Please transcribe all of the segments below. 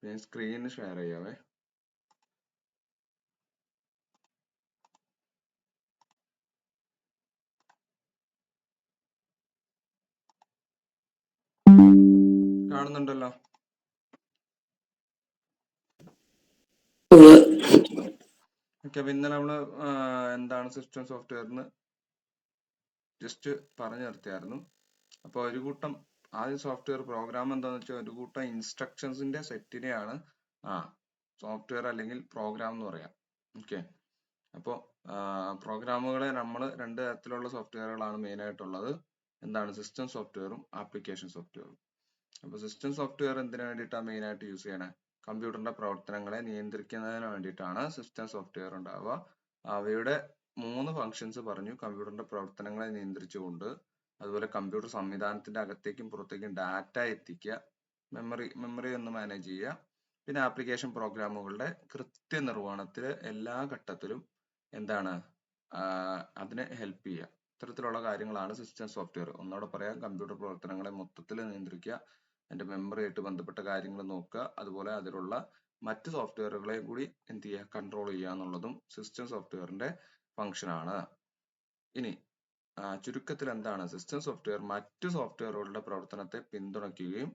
ഞാൻ screen share ചെയ്യാവേ. കാണുന്നുണ്ടല്ലോ. Okay, അപ്പൊ ഇന്നലെ നമ്മള് എന്താണ് സിസ്റ്റം സോഫ്റ്റ്വെയറിന് ജസ്റ്റ് പറഞ്ഞു നിർത്തിയായിരുന്നു. അപ്പൊ ഒരു കൂട്ടം ആദ്യം സോഫ്റ്റ്വെയർ പ്രോഗ്രാം എന്താന്ന് വെച്ചാൽ ഒരു കൂട്ടം ഇൻസ്ട്രക്ഷൻസിന്റെ സെറ്റിനെയാണ് സോഫ്റ്റ്വെയർ അല്ലെങ്കിൽ പ്രോഗ്രാം എന്ന് പറയാം. ഓക്കെ, അപ്പോൾ പ്രോഗ്രാമുകളെ നമ്മൾ രണ്ട് തരത്തിലുള്ള സോഫ്റ്റ്വെയറുകളാണ് മെയിൻ ആയിട്ടുള്ളത്. എന്താണ്? സിസ്റ്റം സോഫ്റ്റ്വെയറും ആപ്ലിക്കേഷൻ സോഫ്റ്റ്വെയറും. അപ്പൊ സിസ്റ്റം സോഫ്റ്റ്വെയർ എന്തിനു വേണ്ടിയിട്ടാണ് മെയിൻ ആയിട്ട് യൂസ് ചെയ്യണേ? കമ്പ്യൂട്ടറിന്റെ പ്രവർത്തനങ്ങളെ നിയന്ത്രിക്കുന്നതിന് വേണ്ടിയിട്ടാണ് സിസ്റ്റം സോഫ്റ്റ്വെയർ ഉണ്ടാവുക. അവയുടെ 3 ഫങ്ഷൻസ് പറഞ്ഞു. കമ്പ്യൂട്ടറിന്റെ പ്രവർത്തനങ്ങളെ നിയന്ത്രിച്ചുകൊണ്ട്, അതുപോലെ കമ്പ്യൂട്ടർ സംവിധാനത്തിന്റെ അകത്തേക്കും പുറത്തേക്കും ഡാറ്റ എത്തിക്കുക, മെമ്മറി ഒന്ന് മാനേജ് ചെയ്യുക, പിന്നെ ആപ്ലിക്കേഷൻ പ്രോഗ്രാമുകളുടെ കൃത്യനിർവഹണത്തില് എല്ലാ ഘട്ടത്തിലും എന്താണ് അതിനെ ഹെൽപ്പ് ചെയ്യുക. ഇത്തരത്തിലുള്ള കാര്യങ്ങളാണ് സിസ്റ്റം സോഫ്റ്റ്വെയർ. ഒന്നുകൂടെ പറയാം, കമ്പ്യൂട്ടർ പ്രവർത്തനങ്ങളെ മൊത്തത്തിൽ നിയന്ത്രിക്കുക, അതിന്റെ മെമ്മറി ആയിട്ട് ബന്ധപ്പെട്ട കാര്യങ്ങൾ നോക്കുക, അതുപോലെ അതിലുള്ള മറ്റ് സോഫ്റ്റ്വെയറുകളെ കൂടി എന്ത് ചെയ്യുക? കൺട്രോൾ ചെയ്യുക എന്നുള്ളതും സിസ്റ്റം സോഫ്റ്റ്വെയറിന്റെ ഫംഗ്ഷൻ ആണ്. ഇനി ചുരുക്കത്തിൽ എന്താണ്? സിസ്റ്റം സോഫ്റ്റ്വെയർ മറ്റു സോഫ്റ്റ്വെയറുകളുടെ പ്രവർത്തനത്തെ പിന്തുണയ്ക്കുകയും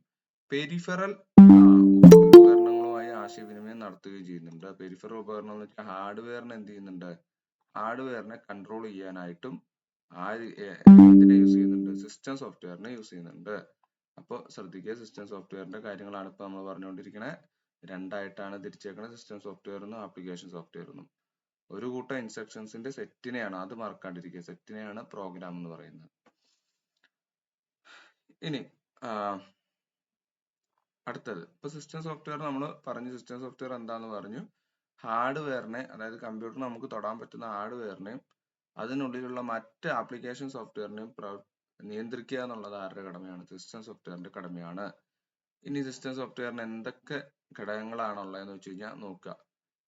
പെരിഫറൽ ഉപകരണങ്ങളുമായി ആശയവിനിമയം നടത്തുകയും ചെയ്യുന്നുണ്ട്. പെരിഫറൽ ഉപകരണം എന്ന് വെച്ചാൽ ഹാർഡ്വെയറിനെ എന്ത് ചെയ്യുന്നുണ്ട്? ഹാർഡ്വെയറിനെ കൺട്രോൾ ചെയ്യാനായിട്ടും എന്തിനെ യൂസ് ചെയ്യുന്നുണ്ട്? സിസ്റ്റം സോഫ്റ്റ്വെയറിനെ യൂസ് ചെയ്യുന്നുണ്ട്. അപ്പോൾ ശ്രദ്ധിക്കുക, സിസ്റ്റം സോഫ്റ്റ്വെയറിന്റെ കാര്യങ്ങളാണ് ഇപ്പൊ നമ്മൾ പറഞ്ഞുകൊണ്ടിരിക്കുന്നത്. രണ്ടായിട്ടാണ് തിരിച്ചേക്കുന്നത്, സിസ്റ്റം സോഫ്റ്റ്വെയർ എന്നും ആപ്ലിക്കേഷൻ സോഫ്റ്റ്വെയർ എന്നും. ഒരു കൂട്ടം ഇൻസ്ട്രക്ഷൻസിന്റെ സെറ്റിനെയാണ്, അത് മറക്കാണ്ടിരിക്കുക, സെറ്റിനെയാണ് പ്രോഗ്രാം എന്ന് പറയുന്നത്. ഇനി അടുത്തത്, ഇപ്പൊ സിസ്റ്റം സോഫ്റ്റ്വെയർ നമ്മൾ പറഞ്ഞു. സിസ്റ്റം സോഫ്റ്റ്വെയർ എന്താന്ന് പറഞ്ഞു. ഹാർഡ്വെയറിനെ, അതായത് കമ്പ്യൂട്ടറിന് നമുക്ക് തൊടാൻ പറ്റുന്ന ഹാർഡ്വെയറിനെയും അതിനുള്ളിലുള്ള മറ്റ് ആപ്ലിക്കേഷൻ സോഫ്റ്റ്വെയറിനെയും നിയന്ത്രിക്കുക എന്നുള്ളത് ആരുടെ കടമയാണ്? സിസ്റ്റം സോഫ്റ്റ്വെയറിന്റെ കടമയാണ്. ഇനി സിസ്റ്റം സോഫ്റ്റ്വെയറിന് എന്തൊക്കെ ഘടകങ്ങളാണുള്ളതെന്ന് വെച്ച് കഴിഞ്ഞാൽ നോക്കുക.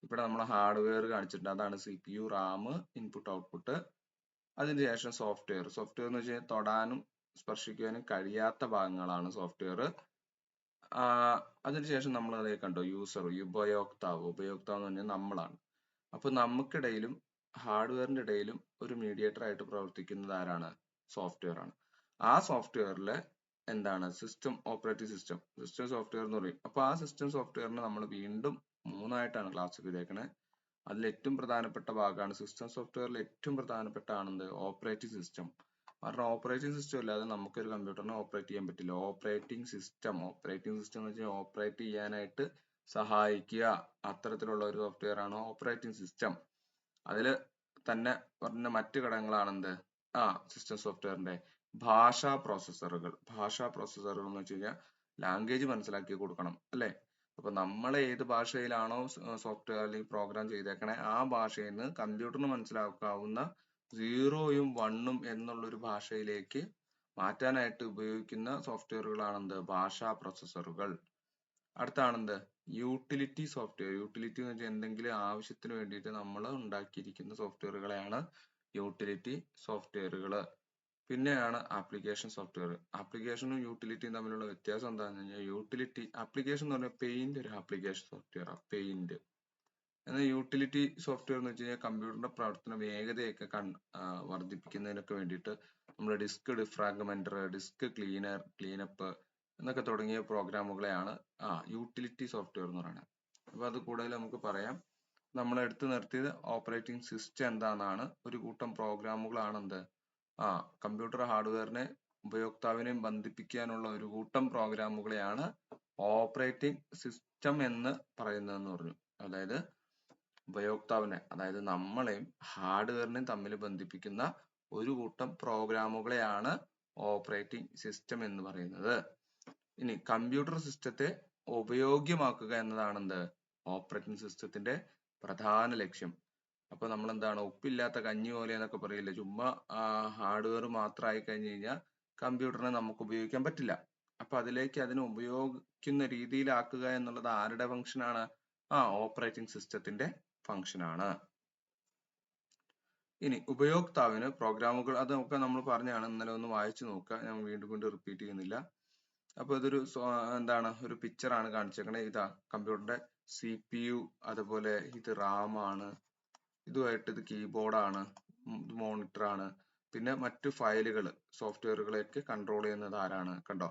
ഇവിടെ നമ്മൾ ഹാർഡ്വെയർ കാണിച്ചിട്ടുണ്ട്, അതാണ് CPU, RAM, ഇൻപുട്ട് ഔട്ട്പുട്ട്. അതിനുശേഷം സോഫ്റ്റ്വെയർ. സോഫ്റ്റ്വെയർ എന്ന് വെച്ച് കഴിഞ്ഞാൽ തൊടാനും സ്പർശിക്കാനും കഴിയാത്ത ഭാഗങ്ങളാണ് സോഫ്റ്റ്വെയർ. അതിനുശേഷം നമ്മൾ അതേ കണ്ടു, യൂസർ, ഉപയോക്താവ്. ഉപയോക്താവ് എന്ന് പറഞ്ഞാൽ നമ്മളാണ്. അപ്പൊ നമുക്കിടയിലും ഹാർഡ്വെയറിന്റെ ഇടയിലും ഒരു മീഡിയേറ്റർ ആയിട്ട് പ്രവർത്തിക്കുന്നത് ആരാണ്? സോഫ്റ്റ്വെയർ ആണ്. ആ സോഫ്റ്റ്വെയറിലെ എന്താണ്? System operating system, system software എന്ന് പറയും. അപ്പൊ ആ സിസ്റ്റം സോഫ്റ്റ്വെയറിനെ നമ്മൾ വീണ്ടും 3ആയിട്ടാണ് ക്ലാസ് ചെയ്തേക്കണേ. അതിൽ ഏറ്റവും പ്രധാനപ്പെട്ട ഭാഗമാണ് സിസ്റ്റം സോഫ്റ്റ്വെയറിൽ ഏറ്റവും പ്രധാനപ്പെട്ട ആണെന്ത്? Operating system. കാരണം ഓപ്പറേറ്റിംഗ് സിസ്റ്റം ഇല്ലാതെ നമുക്കൊരു കമ്പ്യൂട്ടറിനെ ഓപ്പറേറ്റ് ചെയ്യാൻ പറ്റില്ല. ഓപ്പറേറ്റിംഗ് സിസ്റ്റം എന്ന് വെച്ചാൽ ഓപ്പറേറ്റ് ചെയ്യാനായിട്ട് സഹായിക്കുക, അത്തരത്തിലുള്ള ഒരു സോഫ്റ്റ്വെയർ ആണ് ഓപ്പറേറ്റിംഗ് സിസ്റ്റം. അതിൽ തന്നെ പറഞ്ഞ മറ്റു ഘടകങ്ങളാണെന്ത്? സിസ്റ്റം സോഫ്റ്റ്വെയറിന്റെ ഭാഷാ പ്രോസസ്സറുകൾ. ഭാഷാ പ്രോസസ്സറുകൾ എന്ന് വെച്ച് കഴിഞ്ഞാൽ ലാംഗ്വേജ് മനസ്സിലാക്കി കൊടുക്കണം, അല്ലെ? അപ്പൊ നമ്മൾ ഏത് ഭാഷയിലാണോ സോഫ്റ്റ്വെയർ അല്ലെങ്കിൽ പ്രോഗ്രാം ചെയ്തേക്കണേ, ആ ഭാഷയിൽ നിന്ന് കമ്പ്യൂട്ടറിന് മനസ്സിലാക്കാവുന്ന 0ഉം 1ഉം എന്നുള്ളൊരു ഭാഷയിലേക്ക് മാറ്റാനായിട്ട് ഉപയോഗിക്കുന്ന സോഫ്റ്റ്വെയറുകളാണെന്ത്? ഭാഷാ പ്രോസസ്സറുകൾ. അടുത്താണെന്ത്? Utility software. യൂട്ടിലിറ്റി എന്ന് വെച്ചാൽ എന്തെങ്കിലും ആവശ്യത്തിന് വേണ്ടിയിട്ട് നമ്മൾ ഉണ്ടാക്കിയിരിക്കുന്ന സോഫ്റ്റ്വെയറുകളെയാണ് യൂട്ടിലിറ്റി സോഫ്റ്റ്വെയറുകൾ. പിന്നെയാണ് ആപ്ലിക്കേഷൻ സോഫ്റ്റ്വെയർ. ആപ്ലിക്കേഷനും യൂട്ടിലിറ്റിയും തമ്മിലുള്ള വ്യത്യാസം എന്താണെന്ന് കഴിഞ്ഞാൽ, യൂട്ടിലിറ്റി ആപ്ലിക്കേഷൻ എന്ന് പറഞ്ഞാൽ പെയിന്റ് ഒരു ആപ്ലിക്കേഷൻ സോഫ്റ്റ്വെയർ ആണ്, പെയിന്റ്. എന്നാൽ യൂട്ടിലിറ്റി സോഫ്റ്റ്വെയർ എന്ന് വെച്ച് കഴിഞ്ഞാൽ കമ്പ്യൂട്ടറിന്റെ പ്രവർത്തന വേഗതയൊക്കെ വർദ്ധിപ്പിക്കുന്നതിനൊക്കെ വേണ്ടിയിട്ട് നമ്മൾ ഡിസ്ക് ഡിഫ്രാഗ്മെന്റർ, ഡിസ്ക് ക്ലീനപ്പ് എന്നൊക്കെ തുടങ്ങിയ പ്രോഗ്രാമുകളെയാണ് യൂട്ടിലിറ്റി സോഫ്റ്റ്വെയർ എന്ന് പറയുന്നത്. അപ്പൊ അത് കൂടുതൽ നമുക്ക് പറയാം. നമ്മൾ എടുത്തു നിർത്തിയത് ഓപ്പറേറ്റിംഗ് സിസ്റ്റം എന്താണെന്നാണ്. ഒരു കൂട്ടം പ്രോഗ്രാമുകളാണ് എന്ത്? കമ്പ്യൂട്ടർ ഹാർഡ്വെയറിനെ ഉപയോക്താവിനെയും ബന്ധിപ്പിക്കാനുള്ള ഒരു കൂട്ടം പ്രോഗ്രാമുകളെയാണ് ഓപ്പറേറ്റിംഗ് സിസ്റ്റം എന്ന് പറയുന്നതെന്ന് പറഞ്ഞു. അതായത് ഉപയോക്താവിനെ, അതായത് നമ്മളെയും ഹാർഡ്വെയറിനെയും തമ്മിൽ ബന്ധിപ്പിക്കുന്ന ഒരു കൂട്ടം പ്രോഗ്രാമുകളെയാണ് ഓപ്പറേറ്റിംഗ് സിസ്റ്റം എന്ന് പറയുന്നത്. ഇനി കമ്പ്യൂട്ടർ സിസ്റ്റത്തെ ഉപയോഗ്യമാക്കുക എന്നതാണ് എന്ത്? ഓപ്പറേറ്റിംഗ് സിസ്റ്റത്തിന്റെ പ്രധാന ലക്ഷ്യം. അപ്പൊ നമ്മൾ എന്താണ്? ഉപ്പില്ലാത്ത കഞ്ഞി പോലെ എന്നൊക്കെ പറയില്ലേ, ചുമ്മാ ഹാർഡ്വെയർ മാത്രമായി കഴിഞ്ഞു കഴിഞ്ഞാൽ കമ്പ്യൂട്ടറിനെ നമുക്ക് ഉപയോഗിക്കാൻ പറ്റില്ല. അപ്പൊ അതിലേക്ക് അതിനെ ഉപയോഗിക്കുന്ന രീതിയിലാക്കുക എന്നുള്ളത് ആരുടെ ഫംഗ്ഷൻ ആണ്? ഓപ്പറേറ്റിംഗ് സിസ്റ്റത്തിന്റെ ഫംഗ്ഷൻ ആണ്. ഇനി ഉപയോക്താവിന് പ്രോഗ്രാമുകൾ, അതൊക്കെ നമ്മൾ പറഞ്ഞാണ്, ഇന്നലെ ഒന്ന് വായിച്ചു നോക്കുക, ഞാൻ വീണ്ടും റിപ്പീറ്റ് ചെയ്യുന്നില്ല. അപ്പൊ ഇതൊരു എന്താണ് ഒരു പിക്ചറാണ് കാണിച്ചേക്കണേ. ഇതാ കമ്പ്യൂട്ടറിന്റെ CPU, അതുപോലെ ഇത് റാം ആണ്, ഇതുമായിട്ട് ഇത് കീബോർഡാണ്, ഇത് മോണിറ്റർ ആണ്. പിന്നെ മറ്റു ഫയലുകൾ, സോഫ്റ്റ്വെയറുകളെയൊക്കെ കൺട്രോൾ ചെയ്യുന്നത് ആരാണ്? കണ്ടോ,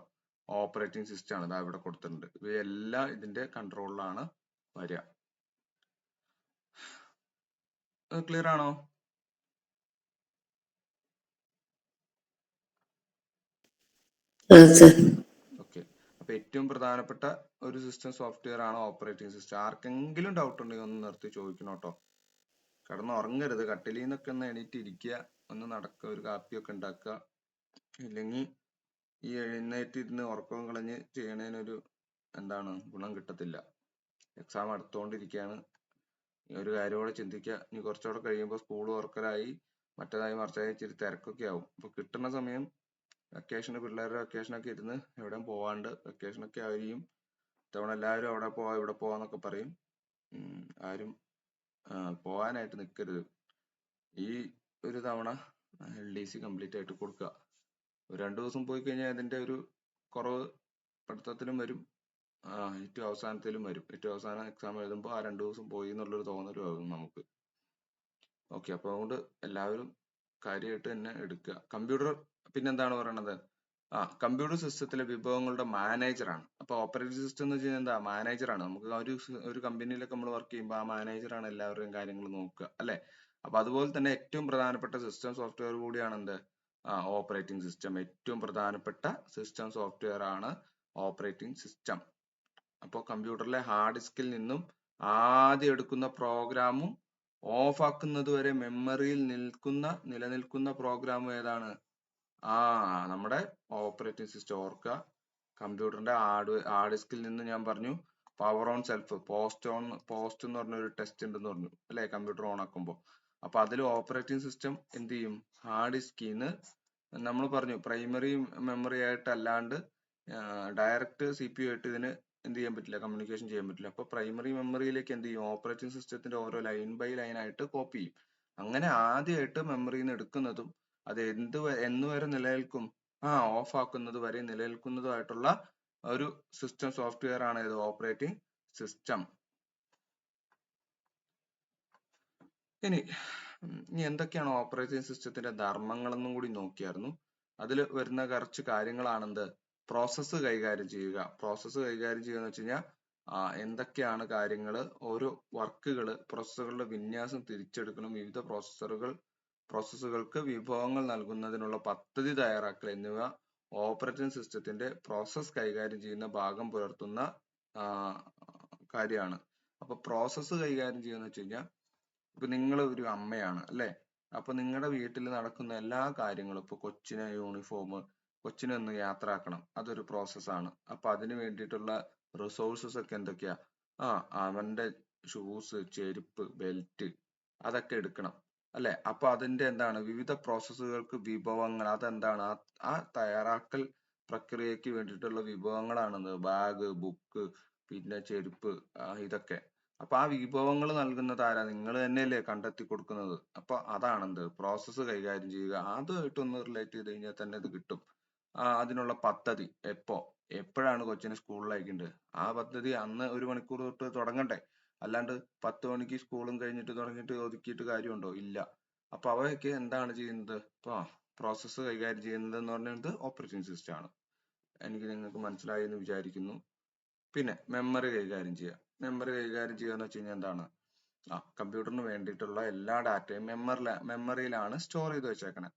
ഓപ്പറേറ്റിംഗ് സിസ്റ്റം ആണ്. ഇതാ ഇവിടെ കൊടുത്തിട്ടുണ്ട്. ഇവയെല്ലാം ഇതിന്റെ കൺട്രോളിലാണ് വരിക. ക്ലിയർ ആണോ? ഓക്കെ. അപ്പൊ ഏറ്റവും പ്രധാനപ്പെട്ട ഒരു സിസ്റ്റം സോഫ്റ്റ്വെയർ ആണ് ഓപ്പറേറ്റിംഗ് സിസ്റ്റം. ആർക്കെങ്കിലും ഡൗട്ട് ഉണ്ടെങ്കിൽ ഒന്ന് നിർത്തി ചോദിക്കണം കേട്ടോ. കിടന്ന് ഉറങ്ങരുത്. കട്ടിലിൽ നിന്നൊക്കെ ഒന്ന് എണീറ്റ് ഇരിക്കുക, ഒന്ന് നടക്കുക, ഒരു കാപ്പിയൊക്കെ ഉണ്ടാക്കുക. ഇല്ലെങ്കിൽ ഈ എഴുന്നേറ്റ് ഇരുന്ന് ഉറക്കം കളഞ്ഞ് ചെയ്യണതിനൊരു എന്താണ് ഗുണം കിട്ടത്തില്ല. എക്സാം അടുത്തുകൊണ്ടിരിക്കുകയാണ്. ഒരു കാര്യം കൂടെ ചിന്തിക്കുക. ഇനി കുറച്ചുകൂടെ കഴിയുമ്പോൾ സ്കൂൾ തുറക്കലായി, മറ്റേതായി മറിച്ചായി, ഇച്ചിരി തിരക്കൊക്കെ ആവും. അപ്പൊ കിട്ടുന്ന സമയം വെക്കേഷന്, പിള്ളേരുടെ വെക്കേഷനൊക്കെ ഇരുന്ന് എവിടെയും പോവാണ്ട്, വെക്കേഷനൊക്കെ ആയിരിക്കും ഇത്തവണ എല്ലാവരും അവിടെ പോവാ ഇവിടെ പോവാന്നൊക്കെ പറയും. ആരും പോവാനായിട്ട് നിൽക്കരുത്. ഈ ഒരു തവണ LDC കംപ്ലീറ്റ് ആയിട്ട് കൊടുക്കുക. ഒരു 2 ദിവസം പോയി കഴിഞ്ഞാൽ അതിന്റെ ഒരു കുറവ് പഠിത്തത്തിലും വരും, ഏറ്റവും അവസാനത്തിലും വരും. ഏറ്റവും അവസാനം എക്സാം എഴുതുമ്പോൾ ആ 2 ദിവസം പോയി എന്നുള്ളൊരു തോന്നലും ആകും നമുക്ക്. ഓക്കെ. അപ്പൊ അതുകൊണ്ട് എല്ലാവരും കാര്യമായിട്ട് തന്നെ എടുക്കുക. കമ്പ്യൂട്ടർ പിന്നെന്താണ് പറയണത്? കമ്പ്യൂട്ടർ സിസ്റ്റത്തിലെ വിഭവങ്ങളുടെ മാനേജറാണ്. അപ്പൊ ഓപ്പറേറ്റിംഗ് സിസ്റ്റം എന്ന് വെച്ച് കഴിഞ്ഞാൽ എന്താ? മാനേജറാണ്. നമുക്ക് ഒരു കമ്പനിയിലൊക്കെ നമ്മൾ വർക്ക് ചെയ്യുമ്പോൾ ആ മാനേജറാണ് എല്ലാവരുടെയും കാര്യങ്ങൾ നോക്കുക, അല്ലെ? അപ്പൊ അതുപോലെ തന്നെ ഏറ്റവും പ്രധാനപ്പെട്ട സിസ്റ്റം സോഫ്റ്റ്വെയർ കൂടിയാണ് എന്ത്? Operating system. ഏറ്റവും പ്രധാനപ്പെട്ട സിസ്റ്റം സോഫ്റ്റ്വെയർ ആണ് ഓപ്പറേറ്റിംഗ് സിസ്റ്റം. അപ്പോൾ കമ്പ്യൂട്ടറിലെ ഹാർഡ് ഡിസ്കിൽ നിന്നും ആദ്യം എടുക്കുന്ന പ്രോഗ്രാമും ഓഫ് ആക്കുന്നത് വരെ മെമ്മറിയിൽ നിലനിൽക്കുന്ന പ്രോഗ്രാമും ഏതാണ്? നമ്മുടെ ഓപ്പറേറ്റിംഗ് സിസ്റ്റം. ഓർക്കുക, കമ്പ്യൂട്ടറിന്റെ ഹാർഡ് ഡിസ്കിൽ നിന്ന് ഞാൻ പറഞ്ഞു പവർ ഓൺ സെൽഫ്, പോസ്റ്റ് എന്ന് പറഞ്ഞ ഒരു ടെസ്റ്റ് ഉണ്ടെന്ന് പറഞ്ഞു, അല്ലെ? കമ്പ്യൂട്ടർ ഓൺ ആക്കുമ്പോൾ. അപ്പൊ അതിൽ ഓപ്പറേറ്റിംഗ് സിസ്റ്റം എന്ത് ചെയ്യും? ഹാർഡ് ഡിസ്കിൽ നിന്ന് നമ്മൾ പറഞ്ഞു പ്രൈമറി മെമ്മറി ആയിട്ട് അല്ലാണ്ട് ഡയറക്റ്റ് CPU ആയിട്ട് ഇതിന് എന്ത് ചെയ്യാൻ പറ്റില്ല, കമ്മ്യൂണിക്കേഷൻ ചെയ്യാൻ പറ്റില്ല. അപ്പൊ പ്രൈമറി മെമ്മറിയിലേക്ക് എന്ത് ചെയ്യും? ഓപ്പറേറ്റിംഗ് സിസ്റ്റത്തിന്റെ ഓരോ ലൈൻ ബൈ ലൈൻ ആയിട്ട് കോപ്പി ചെയ്യും. അങ്ങനെ ആദ്യമായിട്ട് മെമ്മറിയിൽ നിന്ന് എടുക്കുന്നതും അത് എന്ന് വരെ നിലനിൽക്കും? ഓഫ് ആക്കുന്നത് വരെ നിലനിൽക്കുന്നതുമായിട്ടുള്ള ഒരു സിസ്റ്റം സോഫ്റ്റ്വെയർ ആണ് ഇത്, ഓപ്പറേറ്റിംഗ് സിസ്റ്റം. ഇനി എന്തൊക്കെയാണ് ഓപ്പറേറ്റിംഗ് സിസ്റ്റത്തിന്റെ ധർമ്മങ്ങളെന്നും കൂടി നോക്കിയായിരുന്നു. അതിൽ വരുന്ന കുറച്ച് കാര്യങ്ങളാണെന്ത്? പ്രോസസ്സ് കൈകാര്യം ചെയ്യുക. പ്രോസസ്സ് കൈകാര്യം ചെയ്യുക എന്ന് വെച്ച് കഴിഞ്ഞാൽ എന്തൊക്കെയാണ് കാര്യങ്ങൾ, ഓരോ വർക്കുകൾ, പ്രോസസ്സറുകളുടെ വിന്യാസം തിരിച്ചെടുക്കണം, വിവിധ പ്രോസസ്സുകൾക്ക് വിഭവങ്ങൾ നൽകുന്നതിനുള്ള പദ്ധതി തയ്യാറാക്കൽ എന്നിവ ഓപ്പറേറ്റിംഗ് സിസ്റ്റത്തിന്റെ പ്രോസസ്സ് കൈകാര്യം ചെയ്യുന്ന ഭാഗം പുലർത്തുന്ന കാര്യമാണ്. അപ്പൊ പ്രോസസ്സ് കൈകാര്യം ചെയ്യുന്ന വെച്ച് കഴിഞ്ഞാൽ, ഇപ്പൊ നിങ്ങൾ ഒരു അമ്മയാണ്, അല്ലെ? അപ്പൊ നിങ്ങളുടെ വീട്ടിൽ നടക്കുന്ന എല്ലാ കാര്യങ്ങളും, ഇപ്പൊ കൊച്ചിനെ യൂണിഫോം, കൊച്ചിനെ ഒന്ന് യാത്രയാക്കണം, അതൊരു പ്രോസസ്സാണ്. അപ്പൊ അതിന് വേണ്ടിയിട്ടുള്ള റിസോഴ്സസ് ഒക്കെ എന്തൊക്കെയാ? അവന്റെ ഷൂസ്, ചെരുപ്പ്, ബെൽറ്റ്, അതൊക്കെ എടുക്കണം, അല്ലെ? അപ്പൊ അതിന്റെ എന്താണ്? വിവിധ പ്രോസസ്സുകൾക്ക് വിഭവങ്ങൾ, അതെന്താണ്? ആ തയ്യാറാക്കൽ പ്രക്രിയക്ക് വേണ്ടിയിട്ടുള്ള വിഭവങ്ങളാണെന്ന് ബാഗ്, ബുക്ക്, പിന്നെ ചെരുപ്പ്, ഇതൊക്കെ. അപ്പൊ ആ വിഭവങ്ങൾ നൽകുന്നത് ആരാ? നിങ്ങൾ തന്നെയല്ലേ കണ്ടെത്തി കൊടുക്കുന്നത്. അപ്പൊ അതാണെന്ത്? പ്രോസസ്സ് കൈകാര്യം ചെയ്യുക. അതുമായിട്ടൊന്ന് റിലേറ്റ് ചെയ്ത് കഴിഞ്ഞാൽ തന്നെ ഇത് കിട്ടും. അതിനുള്ള പദ്ധതി എപ്പോഴാണ് കൊച്ചിനെ സ്കൂളിൽ അയക്കേണ്ടത്? ആ പദ്ധതി അന്ന് 1 മണിക്കൂർ തൊട്ട് തുടങ്ങണ്ടേ? അല്ലാണ്ട് 10 മണിക്ക് സ്കൂളും കഴിഞ്ഞിട്ട് തുടങ്ങിയിട്ട് ഒതുക്കിയിട്ട് കാര്യമുണ്ടോ? ഇല്ല. അപ്പൊ അവയൊക്കെ എന്താണ് ചെയ്യുന്നത്? പ്രോസസ്സ് കൈകാര്യം ചെയ്യുന്നത് എന്ന് പറയുന്നത് ഓപ്പറേറ്റിംഗ് സിസ്റ്റം ആണ്. എനിക്ക് നിങ്ങൾക്ക് മനസ്സിലായി എന്ന് വിചാരിക്കുന്നു. പിന്നെ മെമ്മറി കൈകാര്യം ചെയ്യുക. മെമ്മറി കൈകാര്യം ചെയ്യുക എന്ന് വെച്ച് കഴിഞ്ഞാൽ എന്താണ്? കമ്പ്യൂട്ടറിന് വേണ്ടിയിട്ടുള്ള എല്ലാ ഡാറ്റയും മെമ്മറിയിലാണ് സ്റ്റോർ ചെയ്ത് വെച്ചേക്കണേ.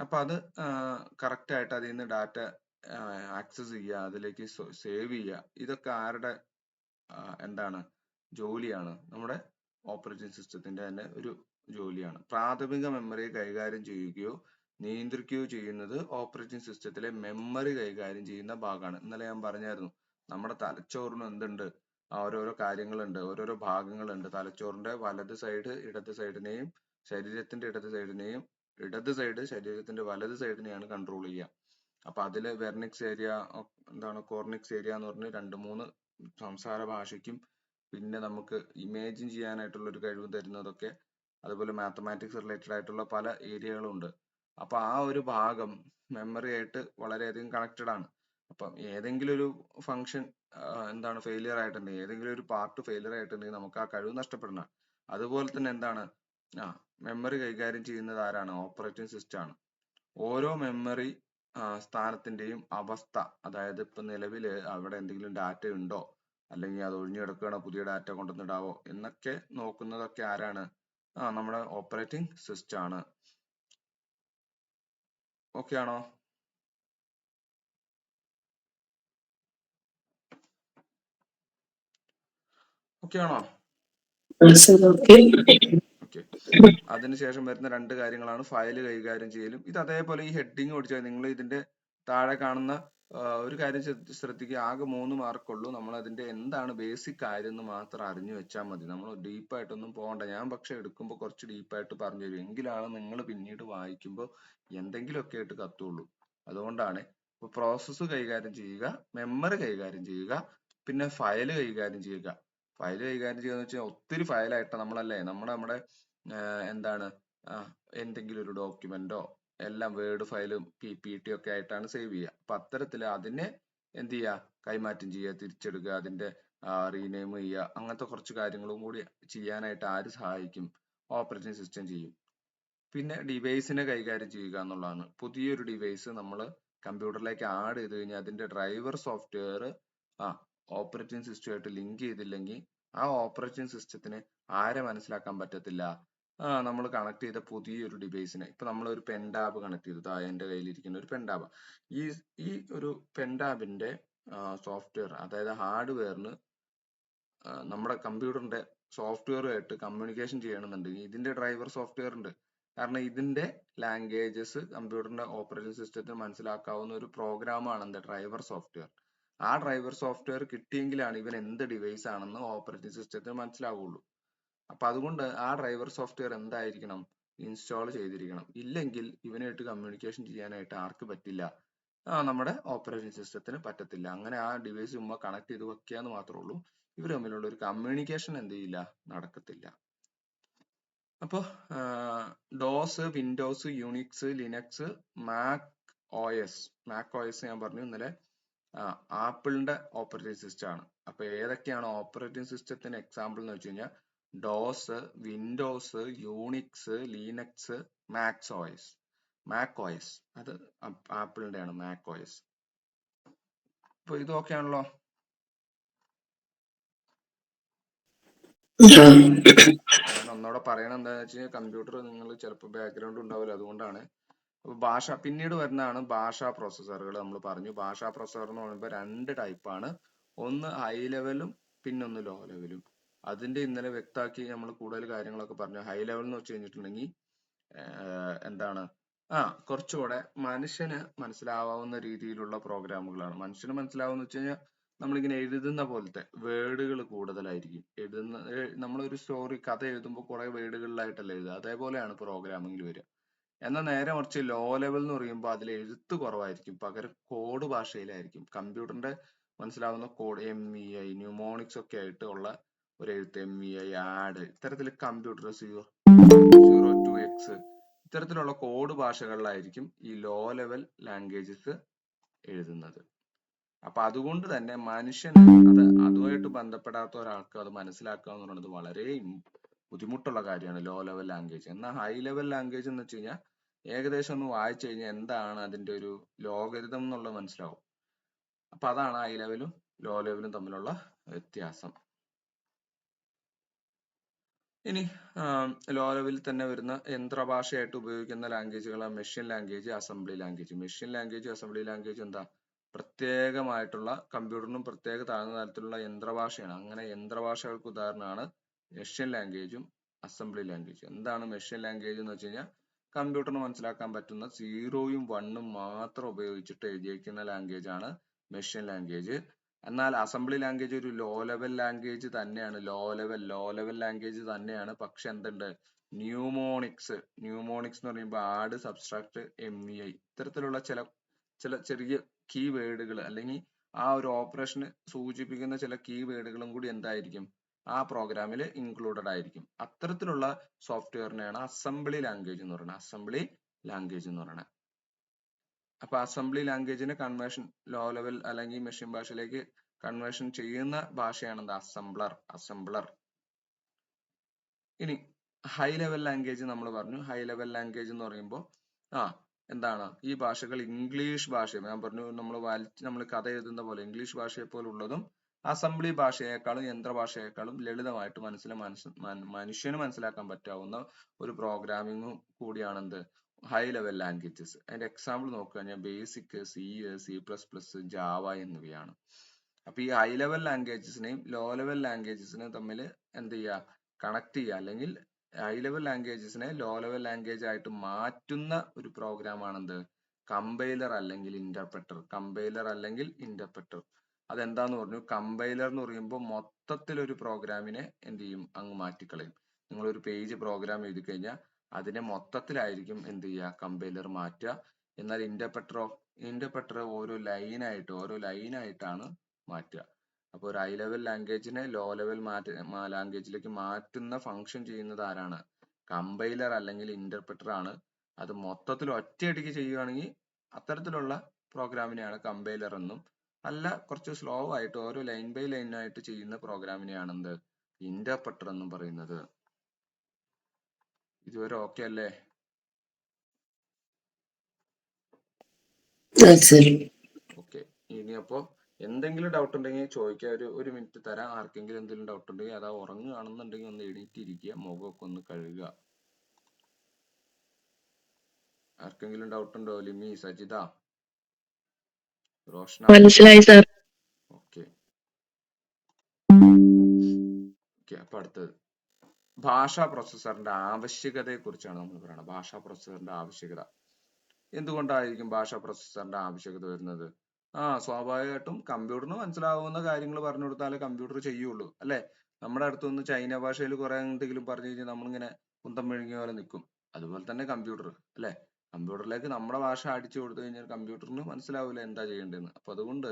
അപ്പൊ അത് കറക്റ്റ് ആയിട്ട് അതിൽ നിന്ന് ഡാറ്റ ആക്സസ് ചെയ്യുക, അതിലേക്ക് സേവ് ചെയ്യുക, ഇതൊക്കെ ആരുടെ എന്താണ് ജോലിയാണ്? നമ്മുടെ ഓപ്പറേറ്റിംഗ് സിസ്റ്റത്തിന്റെ തന്നെ ഒരു ജോലിയാണ്. പ്രാഥമിക മെമ്മറി കൈകാര്യം ചെയ്യുകയോ നിയന്ത്രിക്കുകയോ ചെയ്യുന്നത് ഓപ്പറേറ്റിംഗ് സിസ്റ്റത്തിലെ മെമ്മറി കൈകാര്യം ചെയ്യുന്ന ഭാഗമാണ്. ഇന്നലെ ഞാൻ പറഞ്ഞായിരുന്നു, നമ്മുടെ തലച്ചോറിന് എന്തുണ്ട്? ഓരോരോ കാര്യങ്ങളുണ്ട്, ഓരോരോ ഭാഗങ്ങളുണ്ട്. തലച്ചോറിന്റെ വലത് സൈഡ് ഇടത് സൈഡിനെയും, ശരീരത്തിന്റെ ഇടത് സൈഡിനെയും, ഇടത് സൈഡ് ശരീരത്തിന്റെ വലത് സൈഡിനെയാണ് കൺട്രോൾ ചെയ്യുക. അപ്പൊ അതില് വെർണിക്സ് ഏരിയ, കോർണിക്സ് ഏരിയ എന്ന് പറഞ്ഞ് 2-3 സംസാര ഭാഷയ്ക്കും പിന്നെ നമുക്ക് ഇമേജിൻ ചെയ്യാനായിട്ടുള്ള ഒരു കഴിവ് തരുന്നതൊക്കെ, അതുപോലെ മാത്തമാറ്റിക്സ് റിലേറ്റഡ് ആയിട്ടുള്ള പല ഏരിയകളും ഉണ്ട്. അപ്പൊ ആ ഒരു ഭാഗം മെമ്മറി ആയിട്ട് വളരെയധികം കണക്റ്റഡ് ആണ്. അപ്പം ഏതെങ്കിലും ഒരു ഫംഗ്ഷൻ എന്താണ് ഫെയിലിയർ ആയിട്ടുണ്ടെങ്കിൽ, ഏതെങ്കിലും ഒരു പാർട്ട് ഫെയിലിയർ ആയിട്ടുണ്ടെങ്കിൽ നമുക്ക് ആ കഴിവ് നഷ്ടപ്പെടണം. അതുപോലെ തന്നെ എന്താണ് മെമ്മറി കൈകാര്യം ചെയ്യുന്നത് ആരാണ്? ഓപ്പറേറ്റിംഗ് സിസ്റ്റം ആണ്. ഓരോ മെമ്മറി സ്ഥാനത്തിന്റെയും അവസ്ഥ, അതായത് ഇപ്പൊ നിലവിൽ അവിടെ എന്തെങ്കിലും ഡാറ്റ ഉണ്ടോ, അല്ലെങ്കിൽ അത് ഒഴിഞ്ഞു കിടക്കുകയാണോ, പുതിയ ഡാറ്റ കൊണ്ടുവന്നിടാവോ എന്നൊക്കെ നോക്കുന്നതൊക്കെ ആരാണ്? നമ്മുടെ ഓപ്പറേറ്റിംഗ് സിസ്റ്റം ആണ്. ഓക്കെ ആണോ? ഓക്കെ ആണോ? ഓക്കെ. അതിനുശേഷം വരുന്ന രണ്ട് കാര്യങ്ങളാണ് ഫയൽ കൈകാര്യം ചെയ്യലും. ഇത് അതേപോലെ ഈ ഹെഡിങ് പഠിച്ചാൽ നിങ്ങൾ ഇതിന്റെ താഴെ കാണുന്ന ഒരു കാര്യം ശ്രദ്ധിക്കുക. ആകെ 3 മാർക്കുള്ളൂ. നമ്മൾ അതിന്റെ എന്താണ് ബേസിക് കാര്യം എന്ന് മാത്രം അറിഞ്ഞു വെച്ചാൽ മതി. നമ്മൾ ഡീപ്പായിട്ടൊന്നും പോകണ്ട. ഞാൻ പക്ഷെ എടുക്കുമ്പോൾ കുറച്ച് ഡീപ്പായിട്ട് പറഞ്ഞു തരും. എങ്കിലാണ് നിങ്ങൾ പിന്നീട് വായിക്കുമ്പോൾ എന്തെങ്കിലുമൊക്കെ ആയിട്ട് കത്തുള്ളൂ. അതുകൊണ്ടാണ് ഇപ്പൊ പ്രോസസ്സ് കൈകാര്യം ചെയ്യുക, മെമ്മറി കൈകാര്യം ചെയ്യുക, പിന്നെ ഫയൽ കൈകാര്യം ചെയ്യുക. ഫയൽ കൈകാര്യം ചെയ്യുക എന്ന് വെച്ചാൽ ഒത്തിരി ഫയലായിട്ട് നമ്മളല്ലേ നമ്മുടെ എന്താണ് എന്തെങ്കിലും ഒരു ഡോക്യുമെന്റോ എല്ലാം വേർഡ് ഫയലും PPT ഒക്കെ ആയിട്ടാണ് സേവ് ചെയ്യുക. അപ്പൊ അത്തരത്തിൽ അതിനെ എന്ത് ചെയ്യുക? കൈമാറ്റം ചെയ്യുക, തിരിച്ചെടുക്കുക, അതിന്റെ റീനെയിം ചെയ്യുക, അങ്ങനത്തെ കുറച്ച് കാര്യങ്ങളും കൂടി ചെയ്യാനായിട്ട് ആര് സഹായിക്കും? ഓപ്പറേറ്റിംഗ് സിസ്റ്റം ചെയ്യും. പിന്നെ ഡിവൈസിനെ കൈകാര്യം ചെയ്യുക എന്നുള്ളതാണ്. പുതിയൊരു ഡിവൈസ് നമ്മൾ കമ്പ്യൂട്ടറിലേക്ക് ആഡ് ചെയ്ത് കഴിഞ്ഞാൽ അതിന്റെ ഡ്രൈവർ സോഫ്റ്റ്വെയർ ഓപ്പറേറ്റിംഗ് സിസ്റ്റമായിട്ട് ലിങ്ക് ചെയ്തില്ലെങ്കിൽ ആ ഓപ്പറേറ്റിംഗ് സിസ്റ്റത്തിന് ആരെ മനസ്സിലാക്കാൻ പറ്റത്തില്ല? നമ്മൾ കണക്ട് ചെയ്ത പുതിയൊരു ഡിവൈസിനെ. ഇപ്പൊ നമ്മൾ ഒരു പെൻടാബ് കണക്ട് ചെയ്തു, എന്റെ കയ്യിലിരിക്കുന്ന ഒരു പെൻടാബ്. ഈ ഒരു പെൻടാബിന്റെ സോഫ്റ്റ്വെയർ, അതായത് ഹാർഡ്വെയറിന് നമ്മുടെ കമ്പ്യൂട്ടറിന്റെ സോഫ്റ്റ്വെയറുമായിട്ട് കമ്മ്യൂണിക്കേഷൻ ചെയ്യണമെന്നുണ്ടെങ്കിൽ ഇതിന്റെ ഡ്രൈവർ സോഫ്റ്റ്വെയർ ഉണ്ട്. കാരണം ഇതിന്റെ ലാംഗ്വേജസ് കമ്പ്യൂട്ടറിന്റെ ഓപ്പറേറ്റിംഗ് സിസ്റ്റത്തിന് മനസ്സിലാക്കാവുന്ന ഒരു പ്രോഗ്രാമാണ് എന്ത്? Driver software. ആ ഡ്രൈവർ സോഫ്റ്റ്വെയർ കിട്ടിയെങ്കിലാണ് ഇവൻ എന്ത് ഡിവൈസ് ആണെന്ന് ഓപ്പറേറ്റിംഗ് സിസ്റ്റത്തിന് മനസ്സിലാവുള്ളൂ. അപ്പൊ അതുകൊണ്ട് ആ ഡ്രൈവർ സോഫ്റ്റ്വെയർ എന്തായിരിക്കണം? ഇൻസ്റ്റാൾ ചെയ്തിരിക്കണം. ഇല്ലെങ്കിൽ ഇവനായിട്ട് കമ്മ്യൂണിക്കേഷൻ ചെയ്യാനായിട്ട് ആർക്ക് പറ്റില്ല? നമ്മുടെ ഓപ്പറേറ്റിംഗ് സിസ്റ്റത്തിന് പറ്റത്തില്ല. അങ്ങനെ ആ ഡിവൈസ് ചുമ്മാ കണക്ട് ചെയ്ത് വെക്കാന്ന് മാത്രമേ ഉള്ളൂ. ഇവർ തമ്മിലുള്ള ഒരു കമ്മ്യൂണിക്കേഷൻ എന്ത് ചെയ്യില്ല? നടക്കത്തില്ല. അപ്പൊ dose, Windows, Unix, Linux, Mac OS ഞാൻ പറഞ്ഞു ഇന്നലെ. ആപ്പിളിന്റെ ഓപ്പറേറ്റിംഗ് സിസ്റ്റം ആണ്. അപ്പൊ ഏതൊക്കെയാണ് ഓപ്പറേറ്റിംഗ് സിസ്റ്റത്തിന് എക്സാമ്പിൾ എന്ന് വെച്ച് കഴിഞ്ഞാൽ dose, Windows, Unix, Linux, Mac OS. അത് ആപ്പിളിന്റെ ആണ് മാക് OS. അപ്പൊ ഇതൊക്കെ ആണല്ലോ. ഞാൻ ഒന്നോടെ പറയണത് എന്താണെന്ന് വെച്ച് കഴിഞ്ഞാൽ കമ്പ്യൂട്ടർ നിങ്ങൾ ചിലപ്പോൾ ബാക്ക്ഗ്രൗണ്ട് ഉണ്ടാവില്ല, അതുകൊണ്ടാണ്. അപ്പൊ പിന്നീട് വരുന്നതാണ് ഭാഷാ പ്രോസസ്സറുകൾ. നമ്മൾ പറഞ്ഞു ഭാഷാ പ്രോസസ്സർ എന്ന് പറയുമ്പോൾ 2 ടൈപ്പാണ്. ഒന്ന് ഹൈ ലെവലും പിന്നൊന്ന് ലോ ലെവലും. അതിന്റെ ഇന്നലെ വ്യക്തമാക്കി നമ്മൾ കൂടുതൽ കാര്യങ്ങളൊക്കെ പറഞ്ഞു. ഹൈ ലെവൽ എന്ന് വെച്ച് കഴിഞ്ഞിട്ടുണ്ടെങ്കിൽ എന്താണ് കുറച്ചുകൂടെ മനുഷ്യന് മനസ്സിലാവാവുന്ന രീതിയിലുള്ള പ്രോഗ്രാമുകളാണ്. മനുഷ്യന് മനസ്സിലാവുന്ന വെച്ച് കഴിഞ്ഞാൽ നമ്മളിങ്ങനെ എഴുതുന്ന പോലത്തെ വേർഡുകൾ കൂടുതലായിരിക്കും. നമ്മളൊരു സ്റ്റോറി, കഥ എഴുതുമ്പോൾ കുറെ വേർഡുകളിലായിട്ടല്ല എഴുതുക. അതേപോലെയാണ് പ്രോഗ്രാമിംഗിൽ വരിക. എന്നാൽ നേരെ മറിച്ച് ലോ ലെവൽ എന്ന് പറയുമ്പോൾ അതിൽ എഴുത്ത് കുറവായിരിക്കും, പകരം കോഡ് ഭാഷയിലായിരിക്കും. കമ്പ്യൂട്ടറിന്റെ മനസ്സിലാവുന്ന കോഡ് MEI, ന്യൂമോണിക്സ് ഒക്കെ ആയിട്ട് ഉള്ള ഒരു എഴുത്ത്, MEI, ആഡ്, ഇത്തരത്തിൽ കമ്പ്യൂട്ടർ 0 to X ഇത്തരത്തിലുള്ള കോഡ് ഭാഷകളിലായിരിക്കും ഈ ലോ ലെവൽ ലാംഗ്വേജസ് എഴുതുന്നത്. അപ്പൊ അതുകൊണ്ട് തന്നെ മനുഷ്യന് അതുമായിട്ട് ബന്ധപ്പെടാത്ത ഒരാൾക്ക് അത് മനസ്സിലാക്കുക എന്ന് പറയുന്നത് വളരെ ബുദ്ധിമുട്ടുള്ള കാര്യമാണ് ലോ ലെവൽ ലാംഗ്വേജ്. എന്നാൽ ഹൈ ലെവൽ ലാംഗ്വേജ് എന്ന് വെച്ച് കഴിഞ്ഞാൽ ഏകദേശം ഒന്ന് വായിച്ചു കഴിഞ്ഞാൽ എന്താണ് അതിന്റെ ഒരു ലോഗരിതം എന്നുള്ളത് മനസ്സിലാവും. അപ്പൊ അതാണ് ഹൈ ലെവലും ലോ ലെവലും തമ്മിലുള്ള വ്യത്യാസം. ഇനി ലോ ലെവലിൽ തന്നെ വരുന്ന യന്ത്രഭാഷയായിട്ട് ഉപയോഗിക്കുന്ന ലാംഗ്വേജുകളാണ് machine language, assembly language. Machine language, assembly language എന്താ? പ്രത്യേകമായിട്ടുള്ള കമ്പ്യൂട്ടറിനും പ്രത്യേക താഴ്ന്ന തരത്തിലുള്ള യന്ത്രഭാഷയാണ്. അങ്ങനെ യന്ത്രഭാഷകൾക്ക് ഉദാഹരണമാണ് മെഷീൻ ലാംഗ്വേജും അസംബ്ലി ലാംഗ്വേജും. എന്താണ് മെഷീൻ ലാംഗ്വേജ് എന്ന് വെച്ച് കഴിഞ്ഞാൽ കമ്പ്യൂട്ടറിന് മനസ്സിലാക്കാൻ പറ്റുന്ന 0ഉം 1ഉം മാത്രം ഉപയോഗിച്ചിട്ട് എഴുതിയിരിക്കുന്ന ലാംഗ്വേജ് ആണ് മെഷീൻ ലാംഗ്വേജ്. എന്നാൽ അസംബ്ലി ലാംഗ്വേജ് ഒരു ലോ ലെവൽ ലാംഗ്വേജ് തന്നെയാണ്. ലോ ലെവൽ ലാംഗ്വേജ് തന്നെയാണ്. പക്ഷെ എന്തുണ്ട്? ന്യൂമോണിക്സ് എന്ന് പറയുമ്പോൾ ആഡ്, സബ്സ്ട്രാക്ട്, MEI ഇത്തരത്തിലുള്ള ചില ചെറിയ കീ വേർഡുകൾ അല്ലെങ്കിൽ ആ ഒരു ഓപ്പറേഷന് സൂചിപ്പിക്കുന്ന ചില കീ വേർഡുകളും കൂടി എന്തായിരിക്കും? ആ പ്രോഗ്രാമിൽ ഇൻക്ലൂഡഡ് ആയിരിക്കും. അത്തരത്തിലുള്ള സോഫ്റ്റ്വെയറിനെയാണ് അസംബ്ലി ലാംഗ്വേജ് എന്ന് പറയുന്നത്. അപ്പൊ അസംബ്ലി ലാംഗ്വേജിനെ കൺവേർഷൻ ലോ ലെവൽ അല്ലെങ്കിൽ മെഷീൻ ഭാഷയിലേക്ക് കൺവേർഷൻ ചെയ്യുന്ന ഭാഷയാണ് അസംബ്ലർ. ഇനി ഹൈ ലെവൽ ലാംഗ്വേജ് നമ്മൾ പറഞ്ഞു. ഹൈ ലെവൽ ലാംഗ്വേജ് എന്ന് പറയുമ്പോൾ എന്താണ് ഈ ഭാഷകൾ ഇംഗ്ലീഷ് ഭാഷ, ഞാൻ പറഞ്ഞു നമ്മൾ കഥ എഴുതുന്ന പോലെ ഇംഗ്ലീഷ് ഭാഷയെ പോലുള്ളതും അസംബ്ലി ഭാഷയേക്കാളും യന്ത്രഭാഷയേക്കാളും ലളിതമായിട്ട് മനുഷ്യന് മനസ്സിലാക്കാൻ പറ്റാവുന്ന ഒരു പ്രോഗ്രാമിംഗും കൂടിയാണ് എന്ത് ഹൈ ലെവൽ ലാംഗ്വേജസ്. അതിന്റെ എക്സാമ്പിൾ നോക്കുകയാണെങ്കിൽ ബേസിക്, C++, ജാവ എന്നിവയാണ്. അപ്പൊ ഈ ഹൈ ലെവൽ ലാംഗ്വേജസിനെയും ലോ ലെവൽ ലാംഗ്വേജസിനെയും തമ്മിൽ എന്ത് ചെയ്യുക, കണക്ട് ചെയ്യുക, അല്ലെങ്കിൽ ഹൈ ലെവൽ ലാംഗ്വേജസിനെ ലോ ലെവൽ ലാംഗ്വേജ് ആയിട്ട് മാറ്റുന്ന ഒരു പ്രോഗ്രാം ആണെന്ത് കമ്പൈലർ അല്ലെങ്കിൽ ഇന്റർപ്രറ്റർ. അതെന്താന്ന് പറഞ്ഞു. കമ്പൈലർ എന്ന് പറയുമ്പോൾ മൊത്തത്തിൽ ഒരു പ്രോഗ്രാമിനെ എന്ത് ചെയ്യും, അങ്ങ് മാറ്റിക്കളയും. നിങ്ങൾ ഒരു പേജ് പ്രോഗ്രാം എഴുതി കഴിഞ്ഞാൽ അതിനെ മൊത്തത്തിലായിരിക്കും എന്ത് ചെയ്യുക, കമ്പൈലർ മാറ്റുക. എന്നാൽ ഇന്റർപ്രറ്റർ ഓരോ ലൈനായിട്ടാണ് മാറ്റുക. അപ്പോൾ ഒരു ഹൈ ലെവൽ ലാംഗ്വേജിനെ ലോ ലെവൽ ലാംഗ്വേജിലേക്ക് മാറ്റുന്ന ഫംഗ്ഷൻ ചെയ്യുന്നത് ആരാണ്? കമ്പൈലർ അല്ലെങ്കിൽ ഇന്റർപ്രറ്റർ ആണ്. അത് മൊത്തത്തിൽ ഒറ്റയടിക്ക് ചെയ്യുകയാണെങ്കിൽ അത്തരത്തിലുള്ള പ്രോഗ്രാമിനെയാണ് കമ്പൈലർ എന്നും, അല്ല കുറച്ച് സ്ലോ ആയിട്ട് ഓരോ ലൈൻ ബൈ ലൈൻ ആയിട്ട് ചെയ്യുന്ന പ്രോഗ്രാമിനെയാണ് എന്ത് ഇന്റർപ്രറ്റർ എന്നും പറയുന്നത്. ഇതുവരെ ഓക്കെ അല്ലേ? ഓക്കെ. ഇനി അപ്പോ എന്തെങ്കിലും ഡൗട്ട് ഉണ്ടെങ്കിൽ ചോദിക്കുക. ഒരു മിനിറ്റ് തരാം. ആർക്കെങ്കിലും എന്തെങ്കിലും ഡൗട്ട് ഉണ്ടെങ്കിൽ അതാ ഉറങ്ങുകയാണെന്നുണ്ടെങ്കിൽ ഒന്ന് എണീറ്റിരിക്കുക, മുഖമൊക്കെ ഒന്ന് കഴുകുക. ആർക്കെങ്കിലും ഡൗട്ട് ഉണ്ടോ? ലിമി, സജിത, റോഷന? മനസ്സിലായി സാർ. ഓക്കെ. അപ്പൊ അടുത്തത് ഭാഷാ പ്രോസസ്സറിന്റെ ആവശ്യകതയെ കുറിച്ചാണ് നമ്മൾ പറയുന്നത്. ഭാഷാ പ്രോസസ്സറിന്റെ ആവശ്യകത. എന്തുകൊണ്ടായിരിക്കും ഭാഷാ പ്രോസസ്സറിന്റെ ആവശ്യകത വരുന്നത്? സ്വാഭാവികമായിട്ടും കമ്പ്യൂട്ടറിന് മനസ്സിലാവുന്ന കാര്യങ്ങൾ പറഞ്ഞു കൊടുത്താലേ കമ്പ്യൂട്ടർ ചെയ്യുള്ളൂ, അല്ലെ? നമ്മുടെ അടുത്തൊന്ന് ചൈന ഭാഷയിൽ കുറെ എന്തെങ്കിലും പറഞ്ഞു കഴിഞ്ഞാൽ നമ്മളിങ്ങനെ കുന്തം വിഴുങ്ങിയ പോലെ നിൽക്കും. അതുപോലെ തന്നെ കമ്പ്യൂട്ടർ, അല്ലെ? കമ്പ്യൂട്ടറിലേക്ക് നമ്മുടെ ഭാഷ അടിച്ചു കൊടുത്തു കഴിഞ്ഞാൽ കമ്പ്യൂട്ടറിന് മനസ്സിലാവില്ല എന്താ ചെയ്യേണ്ടതെന്ന്. അപ്പൊ അതുകൊണ്ട്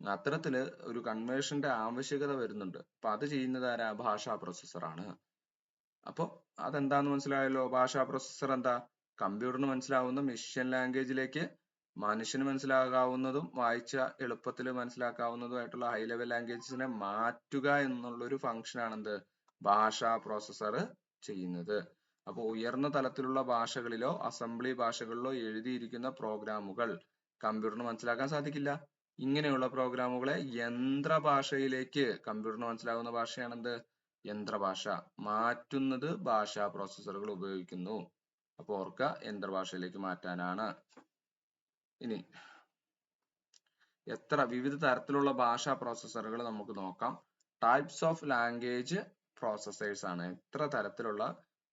അത്തരത്തില് ഒരു കൺവേർഷന്റെ ആവശ്യകത വരുന്നുണ്ട്. അപ്പൊ അത് ചെയ്യുന്നത് ആരാ? ഭാഷാ പ്രോസസ്സറാണ്. അപ്പൊ അതെന്താന്ന് മനസ്സിലായല്ലോ. ഭാഷാ പ്രോസസ്സർ എന്താ? കമ്പ്യൂട്ടറിന് മനസ്സിലാവുന്ന മെഷീൻ ലാംഗ്വേജിലേക്ക് മനുഷ്യന് മനസ്സിലാകാവുന്നതും വായിച്ച എളുപ്പത്തിൽ മനസ്സിലാക്കാവുന്നതുമായിട്ടുള്ള ഹൈ ലെവൽ ലാംഗ്വേജസിനെ മാറ്റുക എന്നുള്ള ഒരു ഫംഗ്ഷൻ ആണ് എന്ത് ഭാഷാ പ്രോസസ്സർ ചെയ്യുന്നത്. അപ്പൊ ഉയർന്ന തലത്തിലുള്ള ഭാഷകളിലോ അസംബ്ലി ഭാഷകളിലോ എഴുതിയിരിക്കുന്ന പ്രോഗ്രാമുകൾ കമ്പ്യൂട്ടറിന് മനസ്സിലാക്കാൻ സാധിക്കില്ല. ഇങ്ങനെയുള്ള പ്രോഗ്രാമുകളെ യന്ത്രഭാഷയിലേക്ക്, കമ്പ്യൂട്ടറിന് മനസ്സിലാകുന്ന ഭാഷയാണെന്ത് യന്ത്രഭാഷ, മാറ്റുന്നത് ഭാഷാ പ്രോസസ്സറുകൾ ഉപയോഗിക്കുന്നു. അപ്പൊ ഓർക്കുക, യന്ത്രഭാഷയിലേക്ക് മാറ്റാനാണ്. ഇനി വിവിധ തരത്തിലുള്ള ഭാഷാ പ്രോസസ്സറുകൾ നമുക്ക് നോക്കാം. ടൈപ്സ് ഓഫ് ലാംഗ്വേജ് പ്രോസസ്സേഴ്സ് ആണ്. എത്ര തരത്തിലുള്ള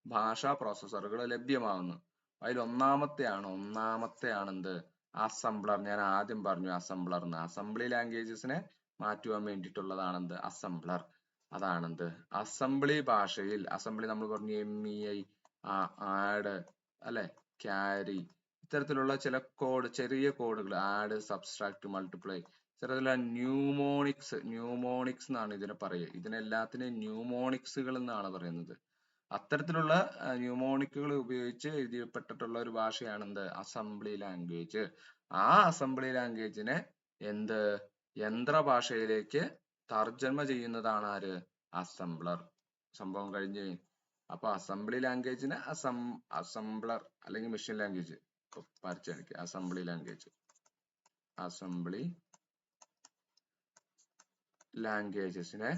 ഭാഷാ പ്രോസസ്സറുകൾ ലഭ്യമാകുന്നു. അതിൽ ഒന്നാമത്തെയാണ് എന്ത് അസംബ്ലർ. ഞാൻ ആദ്യം പറഞ്ഞു അസംബ്ലർ എന്ന്. അസംബ്ലി ലാംഗ്വേജസിനെ മാറ്റുവാൻ വേണ്ടിയിട്ടുള്ളതാണ് എന്ത് അസംബ്ലർ. അതാണെന്ത് അസംബ്ലി ഭാഷയിൽ. അസംബ്ലി നമ്മൾ പറഞ്ഞു MEI, ആഡ്, അല്ലെ, ക്യാരി, ഇത്തരത്തിലുള്ള ചില ചെറിയ കോഡുകൾ, ആഡ്, സബ്സ്ട്രാക്ട്, മൾട്ടിപ്ലൈ, ഇത്തരത്തിലുള്ള ന്യൂമോണിക്സ് എന്നാണ് ഇതിനെ പറയുക. ഇതിനെല്ലാത്തിനെയും ന്യൂമോണിക്സുകൾ എന്നാണ് പറയുന്നത്. അത്തരത്തിലുള്ള ന്യൂമോണിക്കുകൾ ഉപയോഗിച്ച് എഴുതപ്പെട്ടിട്ടുള്ള ഒരു ഭാഷയാണ് എന്ത് അസംബ്ലി ലാംഗ്വേജ്. ആ അസംബ്ലി ലാംഗ്വേജിനെ എന്ത് യന്ത്രഭാഷയിലേക്ക് തർജ്ജമ ചെയ്യുന്നതാണ് ആര്? അസംബ്ലർ. സംഭവം കഴിഞ്ഞ്. അപ്പൊ അസംബ്ലി ലാംഗ്വേജിനെ അസംബ്ലർ അല്ലെങ്കിൽ മെഷീൻ ലാംഗ്വേജ് പഠിച്ചെടുക്കുക. അസംബ്ലി ലാംഗ്വേജസിനെ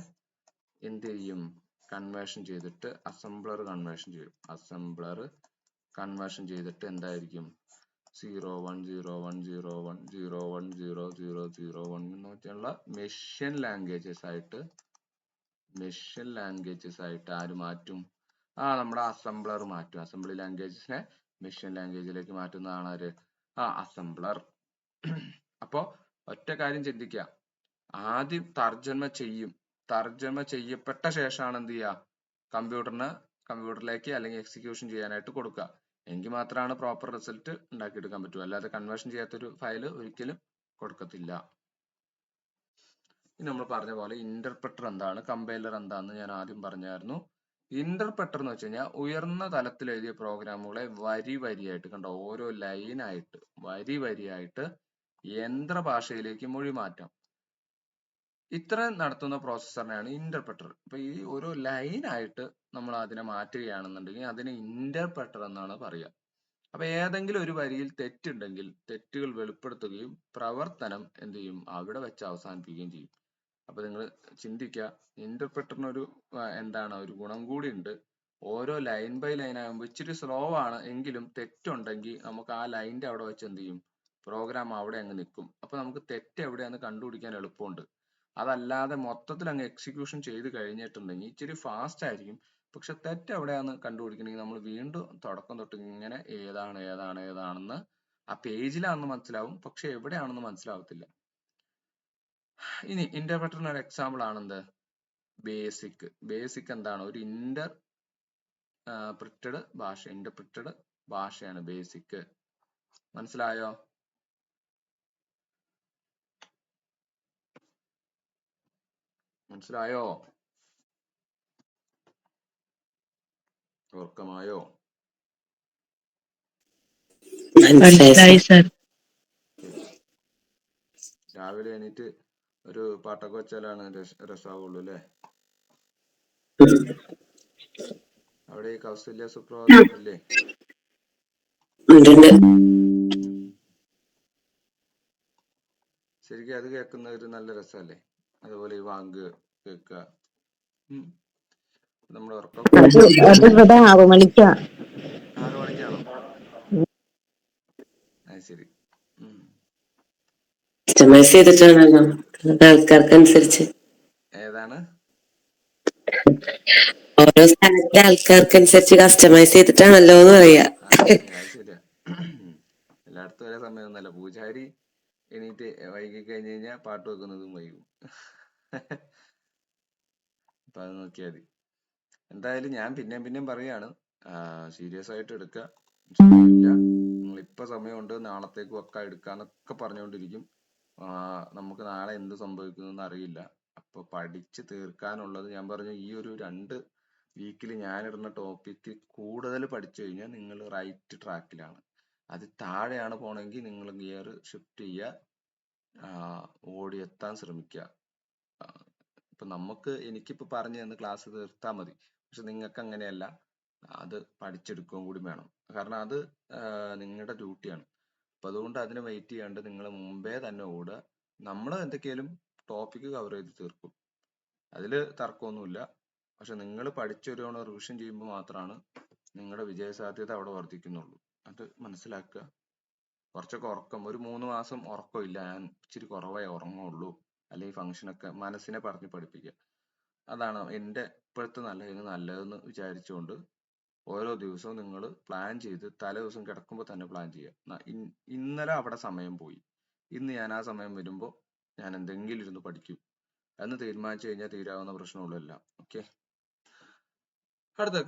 എന്ത് ചെയ്യും? കൺവേർഷൻ ചെയ്തിട്ട് അസംബ്ലർ കൺവേർഷൻ ചെയ്തിട്ട് എന്തായിരിക്കും 01010101000001 എന്നൊക്കെയുള്ള മെഷീൻ ലാംഗ്വേജസ് ആയിട്ട് ആര് മാറ്റും? നമ്മുടെ അസംബ്ലർ മാറ്റും. അസംബ്ലി ലാംഗ്വേജസിനെ മെഷീൻ ലാംഗ്വേജിലേക്ക് മാറ്റുന്നതാണ് ആര്? അസംബ്ലർ. അപ്പോ ഒറ്റ കാര്യം ചിന്തിക്കുക. ആദ്യം തർജ്ജമ ചെയ്യപ്പെട്ട ശേഷമാണ് എന്ത് ചെയ്യുക? കമ്പ്യൂട്ടറിലേക്ക് അല്ലെങ്കിൽ എക്സിക്യൂഷൻ ചെയ്യാനായിട്ട് കൊടുക്കുക. എങ്കിൽ മാത്രമാണ് പ്രോപ്പർ റിസൾട്ട് ഉണ്ടാക്കിയെടുക്കാൻ പറ്റൂ. അല്ലാതെ കൺവേർഷൻ ചെയ്യാത്തൊരു ഫയൽ ഒരിക്കലും കൊടുക്കത്തില്ല. ഇനി നമ്മൾ പറഞ്ഞ പോലെ ഇന്റർപ്രറ്റർ എന്താണ്, കമ്പൈലർ എന്താണെന്ന് ഞാൻ ആദ്യം പറഞ്ഞായിരുന്നു. ഇന്റർപ്രറ്റർ എന്ന് വെച്ച് കഴിഞ്ഞാൽ ഉയർന്ന തലത്തിൽ എഴുതിയ പ്രോഗ്രാമുകളെ വരിയായിട്ട് കണ്ടോ, ഓരോ ലൈനായിട്ട് വരിയായിട്ട് യന്ത്രഭാഷയിലേക്ക് മൊഴി മാറ്റാം. ഇത്രയും നടത്തുന്ന പ്രോസസ്സറിനെയാണ് ഇന്റർപ്രറ്റർ. അപ്പൊ ഈ ഓരോ ലൈനായിട്ട് നമ്മൾ അതിനെ മാറ്റുകയാണെന്നുണ്ടെങ്കിൽ അതിനെ ഇന്റർപ്രറ്റർ എന്നാണ് പറയുക. അപ്പൊ ഏതെങ്കിലും ഒരു വരിയിൽ തെറ്റുണ്ടെങ്കിൽ തെറ്റുകൾ വെളിപ്പെടുത്തുകയും പ്രവർത്തനം എന്ത് ചെയ്യും, അവിടെ വെച്ച് അവസാനിപ്പിക്കുകയും ചെയ്യും. അപ്പൊ നിങ്ങൾ ചിന്തിക്കുക, ഇന്റർപ്രറ്ററിന് ഒരു എന്താണ് ഒരു ഗുണം കൂടി ഉണ്ട്. ഓരോ ലൈൻ ബൈ ലൈൻ ആകുമ്പോൾ ഇച്ചിരി സ്ലോ ആണ് എങ്കിലും തെറ്റുണ്ടെങ്കിൽ നമുക്ക് ആ ലൈനിന്റെ അവിടെ വെച്ച് എന്ത് ചെയ്യും, പ്രോഗ്രാം അവിടെ അങ്ങ് നിൽക്കും. അപ്പൊ നമുക്ക് തെറ്റ് എവിടെയാന്ന് കണ്ടുപിടിക്കാൻ എളുപ്പമുണ്ട്. അതല്ലാതെ മൊത്തത്തിൽ അങ്ങ് എക്സിക്യൂഷൻ ചെയ്ത് കഴിഞ്ഞിട്ടുണ്ടെങ്കിൽ ഇച്ചിരി ഫാസ്റ്റ് ആയിരിക്കും, പക്ഷെ തെറ്റ് എവിടെയാന്ന് കണ്ടുപിടിക്കണമെങ്കിൽ നമ്മൾ വീണ്ടും തുടക്കം തൊട്ട് ഇങ്ങനെ ഏതാണെന്ന് ആ പേജിലാണെന്ന് മനസ്സിലാവും, പക്ഷെ എവിടെയാണെന്ന് മനസ്സിലാവത്തില്ല. ഇനി ഇന്റർപ്രറ്ററിന് ഒരു എക്സാമ്പിൾ ആണെന്ത്, ബേസിക് എന്താണ്, ഒരു ഇന്റർപ്രിറ്റഡ് ഭാഷയാണ് ബേസിക്. മനസ്സിലായോ? ഓർക്കമായോ? രാവിലെ എണീറ്റ് ഒരു പാട്ടൊക്കെ വെച്ചാലാണ് രസാവുള്ളൂ അല്ലേ? അവിടെ ഈ കൗസല്യ സുപ്രഭാതം ഇല്ലേ? ശരിക്കും അത് കേൾക്കുന്ന ഒരു നല്ല രസമല്ലേ? അതുപോലെ ഈ വാങ്ക് കേൾക്കുക. നമ്മുടെ ഉറക്കം 6 മണിക്കാണോ? അത് ശരി. കസ്റ്റമൈസ് ചെയ്തിട്ടാണല്ലോ ആൾക്കാർക്കനുസരിച്ച്. ഏതാണ്? ഓരോ സ്ഥലത്തെ ആൾക്കാർക്കനുസരിച്ച് കസ്റ്റമൈസ് ചെയ്തിട്ടാണല്ലോ എന്ന് പറയാ. അത് ശരിയാ. എല്ലായിടത്തും ഒരേ സമയമൊന്നുമല്ല. പൂജാരി എണീറ്റ് വൈകി കഴിഞ്ഞ് കഴിഞ്ഞാൽ പാട്ട് വെക്കുന്നതും വൈകും. അപ്പൊ അത് നോക്കിയാൽ മതി. എന്തായാലും ഞാൻ പിന്നെയും പറയാണ്, സീരിയസ് ആയിട്ട് എടുക്കുക. സമയമില്ല, നിങ്ങൾ ഇപ്പൊ സമയമുണ്ട്, നാളത്തേക്ക് വെക്കാം എടുക്കാന്നൊക്കെ പറഞ്ഞുകൊണ്ടിരിക്കും. നമുക്ക് നാളെ എന്ത് സംഭവിക്കുമെന്ന് അറിയില്ല. അപ്പൊ പഠിച്ച് തീർക്കാനുള്ളത് ഞാൻ പറഞ്ഞു, ഈ ഒരു 2 വീക്കിൽ ഞാനിടുന്ന ടോപ്പിക്ക് കൂടുതൽ പഠിച്ചു കഴിഞ്ഞാൽ നിങ്ങൾ റൈറ്റ് ട്രാക്കിലാണ്. അത് താഴെയാണ് പോണെങ്കിൽ നിങ്ങൾ ഗിയർ ഷിഫ്റ്റ് ചെയ്യുക, ഓടിയെത്താൻ ശ്രമിക്കുക. ഇപ്പൊ എനിക്കിപ്പോ പറഞ്ഞു തന്ന് ക്ലാസ് തീർത്താൽ മതി, പക്ഷെ നിങ്ങൾക്ക് അങ്ങനെയല്ല, അത് പഠിച്ചെടുക്കുകയും കൂടി വേണം. കാരണം അത് നിങ്ങളുടെ ഡ്യൂട്ടിയാണ്. അപ്പൊ അതുകൊണ്ട് അതിന് വെയിറ്റ് ചെയ്യാണ്ട് നിങ്ങൾ മുമ്പേ തന്നെ ഓടുക. നമ്മൾ എന്തൊക്കെയാലും ടോപ്പിക്ക് കവർ ചെയ്ത് തീർക്കും, അതില് തർക്കമൊന്നുമില്ല. പക്ഷെ നിങ്ങൾ പഠിച്ചൊരു റിവിഷൻ ചെയ്യുമ്പോൾ മാത്രമാണ് നിങ്ങളുടെ വിജയസാധ്യത അവിടെ വർദ്ധിക്കുന്നുള്ളൂ. അത് മനസ്സിലാക്കുക. കുറച്ചൊക്കെ ഉറക്കം, ഒരു 3 മാസം ഉറക്കമില്ല, ഞാൻ ഇച്ചിരി കുറവേ ഉറങ്ങുള്ളൂ, അല്ലെങ്കിൽ ഫംഗ്ഷനൊക്കെ മനസ്സിനെ പറഞ്ഞ് പഠിപ്പിക്കുക. അതാണ് എൻ്റെ ഇപ്പോഴത്തെ നല്ലതെന്ന് വിചാരിച്ചുകൊണ്ട് ഓരോ ദിവസവും നിങ്ങൾ പ്ലാൻ ചെയ്ത് തലേ ദിവസം കിടക്കുമ്പോൾ തന്നെ പ്ലാൻ ചെയ്യുക. ഇന്നലെ അവിടെ സമയം പോയി, ഇന്ന് ഞാൻ ആ സമയം വരുമ്പോൾ ഞാൻ എന്തെങ്കിലും ഇരുന്ന് പഠിക്കും എന്ന് തീരുമാനിച്ചു കഴിഞ്ഞാൽ തീരാവുന്ന പ്രശ്നമുള്ളൂ എല്ലാം. ഓക്കെ, അടുത്ത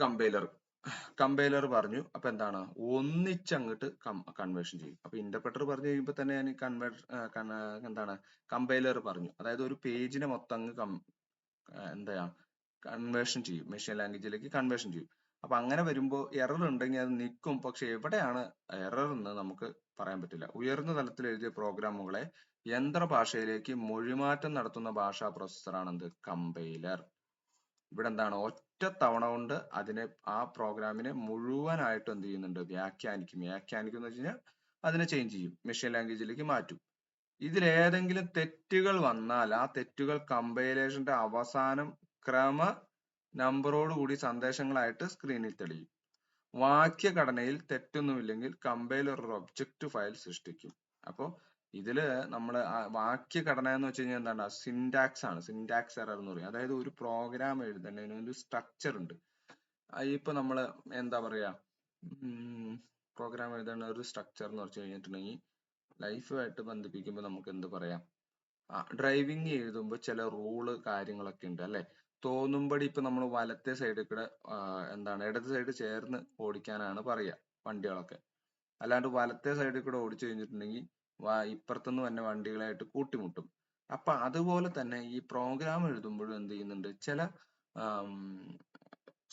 കമ്പൈലർ പറഞ്ഞു. അപ്പൊ എന്താണ്, ഒന്നിച്ചങ്ങോട്ട് കൺവേർഷൻ ചെയ്യും. അപ്പൊ ഇന്റർപ്രറ്റർ പറഞ്ഞു കഴിയുമ്പോൾ തന്നെ ഞാൻ എന്താണ് കമ്പൈലർ പറഞ്ഞു. അതായത് ഒരു പേജിനെ മൊത്തം അങ്ങ് കൺവേർഷൻ ചെയ്യും, മെഷീൻ ലാംഗ്വേജിലേക്ക് കൺവേർഷൻ ചെയ്യും. അപ്പൊ അങ്ങനെ വരുമ്പോൾ എറർ ഉണ്ടെങ്കിൽ അത് നിൽക്കും, പക്ഷെ എവിടെയാണ് എറർ എന്ന് നമുക്ക് പറയാൻ പറ്റില്ല. ഉയർന്ന തലത്തിൽ എഴുതിയ പ്രോഗ്രാമുകളെ യന്ത്രഭാഷയിലേക്ക് മൊഴിമാറ്റം നടത്തുന്ന ഭാഷാ പ്രോസസ്സറാണ് എന്ത്, കമ്പൈലർ. ഇവിടെ എന്താണ്, ഒറ്റ തവണ കൊണ്ട് ആ പ്രോഗ്രാമിനെ മുഴുവനായിട്ട് എന്ത് ചെയ്യുന്നുണ്ട്, വ്യാഖ്യാനിക്കും എന്ന് വെച്ച് കഴിഞ്ഞാൽ അതിനെ ചേഞ്ച് ചെയ്യും, മെഷീൻ ലാംഗ്വേജിലേക്ക് മാറ്റും. ഇതിലേതെങ്കിലും തെറ്റുകൾ വന്നാൽ ആ തെറ്റുകൾ കമ്പൈലേഷന്റെ അവസാനം ക്രമ നമ്പറോടുകൂടി സന്ദേശങ്ങളായിട്ട് സ്ക്രീനിൽ തെളിയും. വാക്യഘടനയിൽ തെറ്റൊന്നുമില്ലെങ്കിൽ കമ്പൈലർ ഒരു ഒബ്ജക്റ്റ് ഫയൽ സൃഷ്ടിക്കും. അപ്പോൾ ഇതില് നമ്മള് വാക്യഘടന എന്ന് വെച്ച് കഴിഞ്ഞാൽ എന്താണ്, സിന്റാക്സ് ആണ്, സിന്റാക്സ് എറർ എന്ന് പറയും. അതായത് ഒരു പ്രോഗ്രാം എഴുതേണ്ടതിന് ഒരു സ്ട്രക്ചർ ഉണ്ട്. ഇപ്പൊ നമ്മള് എന്താ പറയാ, പ്രോഗ്രാം എഴുതേണ്ട ഒരു സ്ട്രക്ചർ എന്ന് വെച്ച് കഴിഞ്ഞിട്ടുണ്ടെങ്കിൽ ലൈഫുമായിട്ട് ബന്ധിപ്പിക്കുമ്പോൾ നമുക്ക് എന്ത് പറയാം, ഡ്രൈവിംഗ് എഴുതുമ്പോൾ ചില റൂള് കാര്യങ്ങളൊക്കെ ഉണ്ട് അല്ലെ. തോന്നുമ്പടി ഇപ്പൊ നമ്മൾ വലത്തെ സൈഡിൽ കൂടെ ഇടത് സൈഡ് ചേർന്ന് ഓടിക്കാനാണ് പറയുക വണ്ടികളൊക്കെ. അല്ലാണ്ട് വലത്തെ സൈഡിൽ കൂടെ ഓടിച്ചു കഴിഞ്ഞിട്ടുണ്ടെങ്കിൽ ഇപ്പുറത്തുനിന്ന് തന്നെ വണ്ടികളായിട്ട് കൂട്ടിമുട്ടും. അപ്പൊ അതുപോലെ തന്നെ ഈ പ്രോഗ്രാം എഴുതുമ്പോഴും എന്ത് ചെയ്യുന്നുണ്ട്, ചില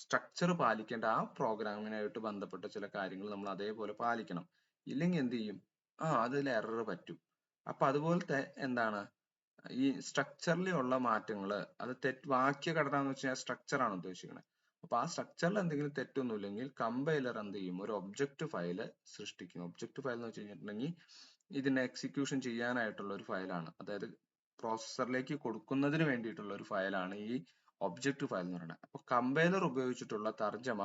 സ്ട്രക്ചർ പാലിക്കേണ്ട ആ പ്രോഗ്രാമിനായിട്ട് ബന്ധപ്പെട്ട ചില കാര്യങ്ങൾ നമ്മൾ അതേപോലെ പാലിക്കണം. ഇല്ലെങ്കിൽ എന്ത് ചെയ്യും, അതിൽ എറർ പറ്റും. അപ്പൊ അതുപോലത്തെ എന്താണ് ഈ സ്ട്രക്ചറിൽ ഉള്ള മാറ്റങ്ങൾ, അത് വാക്യഘടന എന്ന് വെച്ചാൽ സ്ട്രക്ചർ ആണ് ഉദ്ദേശിക്കുന്നത്. അപ്പൊ ആ സ്ട്രക്ചറിൽ എന്തെങ്കിലും തെറ്റൊന്നുമില്ലെങ്കിൽ കമ്പൈലർ എന്ത് ചെയ്യും, ഒരു ഒബ്ജക്റ്റ് ഫയൽ സൃഷ്ടിക്കും. ഒബ്ജക്റ്റ് ഫയൽ എന്ന് വെച്ച് കഴിഞ്ഞിട്ടുണ്ടെങ്കിൽ ഇതിനെ എക്സിക്യൂഷൻ ചെയ്യാനായിട്ടുള്ള ഒരു ഫയലാണ്, അതായത് പ്രോസസ്സറിലേക്ക് കൊടുക്കുന്നതിന് വേണ്ടിയിട്ടുള്ള ഒരു ഫയലാണ് ഈ ഒബ്ജക്റ്റ് ഫയൽ എന്ന് പറയുന്നത്. അപ്പൊ കമ്പൈലർ ഉപയോഗിച്ചിട്ടുള്ള തർജ്ജമ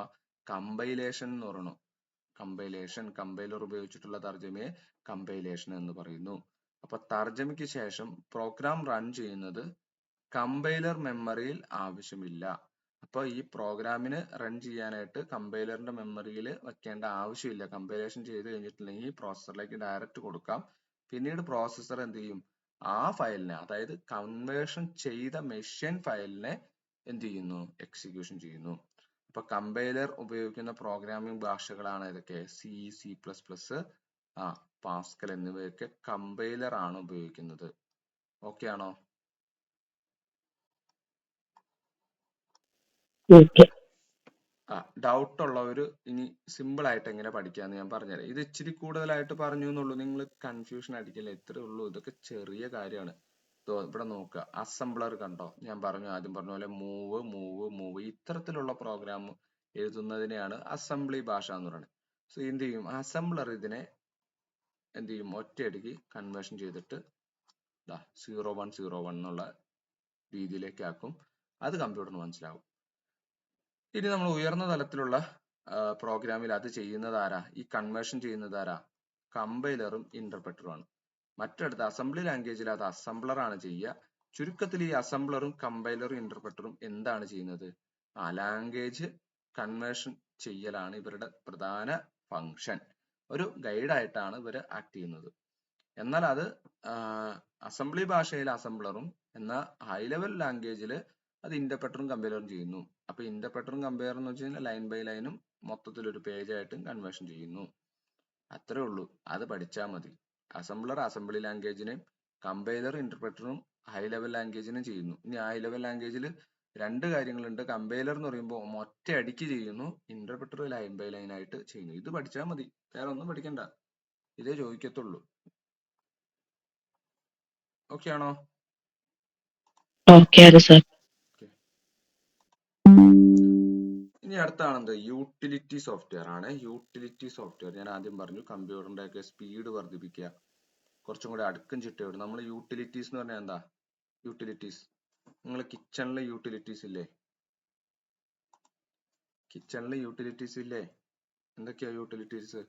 കമ്പൈലേഷൻ എന്ന് പറയുന്നു. കമ്പൈലർ ഉപയോഗിച്ചിട്ടുള്ള തർജ്ജമയെ കമ്പൈലേഷൻ എന്ന് പറയുന്നു. അപ്പൊ തർജ്ജമയ്ക്ക് ശേഷം പ്രോഗ്രാം റൺ ചെയ്യുന്നത് കമ്പൈലർ മെമ്മറിയിൽ ആവശ്യമില്ല. അപ്പൊ ഈ പ്രോഗ്രാമിന് റൺ ചെയ്യാനായിട്ട് കമ്പൈലറിന്റെ മെമ്മറിയിൽ വെക്കേണ്ട ആവശ്യമില്ല. കമ്പൈലേഷൻ ചെയ്ത് കഴിഞ്ഞിട്ടുണ്ടെങ്കിൽ പ്രോസസ്സറിലേക്ക് ഡയറക്റ്റ് കൊടുക്കാം. പിന്നീട് പ്രോസസ്സർ എന്ത് ചെയ്യും, ആ ഫയലിനെ, അതായത് കൺവേർഷൻ ചെയ്ത മെഷീൻ ഫയലിനെ എന്ത് ചെയ്യുന്നു, എക്സിക്യൂഷൻ ചെയ്യുന്നു. അപ്പൊ കമ്പൈലർ ഉപയോഗിക്കുന്ന പ്രോഗ്രാമിംഗ് ഭാഷകളാണ് ഇതൊക്കെ, സി, C++, പാസ്കൽ എന്നിവയൊക്കെ കമ്പൈലർ ആണ് ഉപയോഗിക്കുന്നത്. ഓക്കെ ആണോ? ഡൗട്ട് ഉള്ളവര് ഇനി സിമ്പിൾ ആയിട്ട് എങ്ങനെ പഠിക്കാന്ന് ഞാൻ പറഞ്ഞുതരാം. ഇത് ഇച്ചിരി കൂടുതലായിട്ട് പറഞ്ഞു എന്നുള്ളൂ, നിങ്ങൾ കൺഫ്യൂഷൻ അടിക്കില്ല, ഇത്രേ ഉള്ളൂ. ഇതൊക്കെ ചെറിയ കാര്യമാണ്. ഇവിടെ നോക്കുക, അസംബ്ലർ കണ്ടോ, ഞാൻ ആദ്യം പറഞ്ഞ പോലെ മൂവ് ഇത്തരത്തിലുള്ള പ്രോഗ്രാം എഴുതുന്നതിനെയാണ് അസംബ്ലി ഭാഷ എന്ന് പറയുന്നത്. സോ എന്ത് ചെയ്യും, അസംബ്ലർ ഇതിനെ എന്ത് ചെയ്യും, ഒറ്റയടിക്ക് കൺവേർഷൻ ചെയ്തിട്ട് 0101 എന്നുള്ള രീതിയിലേക്ക് ആക്കും. അത് കമ്പ്യൂട്ടറിന് മനസ്സിലാവും. ഇനി നമ്മൾ ഉയർന്ന തലത്തിലുള്ള പ്രോഗ്രാമിൽ അത് ചെയ്യുന്നത് ആരാ, ഈ കൺവേർഷൻ ചെയ്യുന്നത് ആരാ, കമ്പൈലറും ഇന്റർപ്രറ്ററും ആണ്. മറ്റടുത്ത അസംബ്ലി ലാംഗ്വേജിൽ അത് അസംബ്ലർ ആണ് ചെയ്യുക. ചുരുക്കത്തിൽ ഈ അസംബ്ലറും കമ്പൈലറും ഇന്റർപ്രറ്ററും എന്താണ് ചെയ്യുന്നത്, ലാംഗ്വേജ് കൺവേർഷൻ ചെയ്യലാണ് ഇവരുടെ പ്രധാന ഫങ്ഷൻ. ഒരു ഗൈഡ് ആയിട്ടാണ് ഇവർ ആക്ട് ചെയ്യുന്നത്. എന്നാൽ അത് അസംബ്ലി ഭാഷയിൽ അസംബ്ലറും, എന്നാൽ ഹൈ ലെവൽ ലാംഗ്വേജിൽ അത് ഇന്റർപ്രറ്ററും കമ്പൈലറും ചെയ്യുന്നു. അപ്പൊ ഇന്റർപ്രറ്ററും കമ്പൈലറും എന്ന് വെച്ച് കഴിഞ്ഞാൽ ലൈൻ ബൈ ലൈനും മൊത്തത്തിൽ ഒരു പേജ് ആയിട്ടും കൺവേർഷൻ ചെയ്യുന്നു. അത്രേ ഉള്ളൂ, അത് പഠിച്ചാൽ മതി. അസംബ്ലർ അസംബ്ലി ലാംഗ്വേജിനെയും കമ്പൈലർ ഇന്റർപ്രറ്ററും ഹൈ ലെവൽ ലാംഗ്വേജിനും ചെയ്യുന്നു. ഇനി ഹൈ ലെവൽ ലാംഗ്വേജിൽ രണ്ട് കാര്യങ്ങളുണ്ട്. കമ്പൈലർ എന്ന് പറയുമ്പോൾ ഒറ്റ അടിക്ക് ചെയ്യുന്നു, ഇന്റർപ്രറ്റർ ലൈൻ ബൈ ലൈൻ ആയിട്ട് ചെയ്യുന്നു. ഇത് പഠിച്ചാൽ മതി, വേറെ ഒന്നും പഠിക്കണ്ട, ഇതേ ചോദിക്കത്തുള്ളൂ. ഓക്കെ ആണോ? ഇനി അടുത്താണ് എന്ത്, യൂട്ടിലിറ്റി സോഫ്റ്റ്വെയർ ആണ്. യൂട്ടിലിറ്റി സോഫ്റ്റ്വെയർ ഞാൻ ആദ്യം പറഞ്ഞു, കമ്പ്യൂട്ടറിന്റെ ഒക്കെ സ്പീഡ് വർദ്ധിപ്പിക്കുക, കുറച്ചും കൂടി അടുക്കും ചിട്ടയോട്. നമ്മൾ യൂട്ടിലിറ്റീസ് എന്ന് പറഞ്ഞാൽ എന്താ, യൂട്ടിലിറ്റീസ് നിങ്ങൾ കിച്ചണിലെ യൂട്ടിലിറ്റീസ് ഇല്ലേ, കിച്ചണിലെ യൂട്ടിലിറ്റീസ് ഇല്ലേ, എന്തൊക്കെയാ യൂട്ടിലിറ്റീസ്?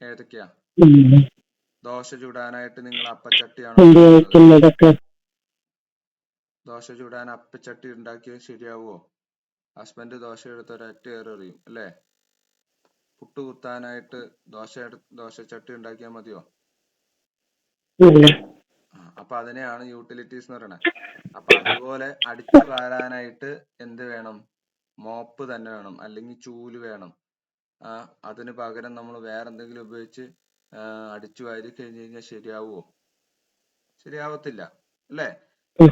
ഏതൊക്കെയാ? ദോശ ചുടാനായിട്ട് നിങ്ങൾ അപ്പച്ചട്ടിയാണോ ഉപയോഗിക്കുന്നത്? ദോശ ചുടാൻ അപ്പച്ചട്ടി ഉണ്ടാക്കിയത് ശരിയാവോ? ഹസ്ബൻഡ് ദോശ എടുത്ത് ഒരൊറ്റ എറിയും അല്ലേ? പുട്ട് കുത്താനായിട്ട് ദോശച്ചട്ടി ഉണ്ടാക്കിയാൽ മതിയോ? അപ്പൊ അതിനെയാണ് യൂട്ടിലിറ്റീസ് എന്ന് പറയുന്നത്. അപ്പൊ അതുപോലെ അടിച്ചു വാരാനായിട്ട് എന്ത് വേണം, മോപ്പ് തന്നെ വേണം, അല്ലെങ്കിൽ ചൂല് വേണം. അതിന് പകരം നമ്മൾ വേറെ എന്തെങ്കിലും ഉപയോഗിച്ച് അടിച്ചു വാരി കഴിഞ്ഞു കഴിഞ്ഞാൽ ശരിയാവുമോ? ശരിയാവത്തില്ല അല്ലേ?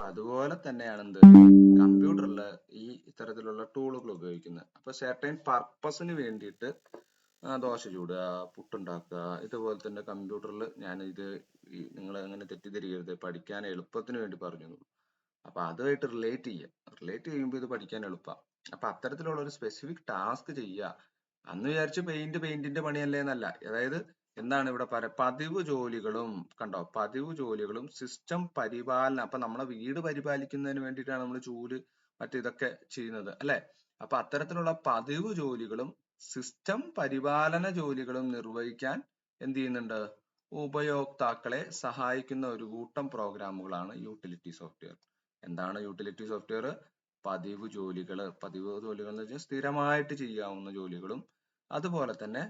അതുപോലെ തന്നെയാണ് എന്ത്, കമ്പ്യൂട്ടറിൽ ഈ ഇത്തരത്തിലുള്ള ടൂളുകൾ ഉപയോഗിക്കുന്നത്. അപ്പൊ സെർട്ടൈൻ പർപ്പസിന് വേണ്ടിയിട്ട് ദോശ ചൂടുക, പുട്ടുണ്ടാക്കുക, ഇതുപോലെ തന്നെ കമ്പ്യൂട്ടറിൽ ഞാൻ ഇത് നിങ്ങൾ അങ്ങനെ തെറ്റിദ്ധരിക്കരുത്, പഠിക്കാൻ എളുപ്പത്തിന് വേണ്ടി പറഞ്ഞു. അപ്പൊ അതുമായിട്ട് റിലേറ്റ് ചെയ്യുമ്പോൾ ഇത് പഠിക്കാൻ എളുപ്പമാണ്. അപ്പൊ അത്തരത്തിലുള്ള ഒരു സ്പെസിഫിക് ടാസ്ക് ചെയ്യുക. അന്ന് വിചാരിച്ച് പെയിന്റിന്റെ പണിയല്ലേ എന്നല്ല. അതായത് എന്താണ് ഇവിടെ പതിവ് ജോലികളും കണ്ടോ, പതിവ് ജോലികളും സിസ്റ്റം പരിപാലനം. അപ്പൊ നമ്മളെ വീട് പരിപാലിക്കുന്നതിന് വേണ്ടിയിട്ടാണ് നമ്മൾ ചൂല് മറ്റിതൊക്കെ ചെയ്യുന്നത് അല്ലെ? അപ്പൊ അത്തരത്തിലുള്ള പതിവ് ജോലികളും സിസ്റ്റം പരിപാലന ജോലികളും നിർവഹിക്കാൻ എന്ത് ചെയ്യുന്നുണ്ട്, ഉപയോക്താക്കളെ സഹായിക്കുന്ന ഒരു കൂട്ടം പ്രോഗ്രാമുകളാണ് യൂട്ടിലിറ്റി സോഫ്റ്റ്വെയർ. എന്താണ് യൂട്ടിലിറ്റി സോഫ്റ്റ്വെയർ? പതിവ് ജോലികൾ എന്ന് വെച്ചാൽ സ്ഥിരമായിട്ട് ചെയ്യാവുന്ന ജോലികളും, അതുപോലെ തന്നെ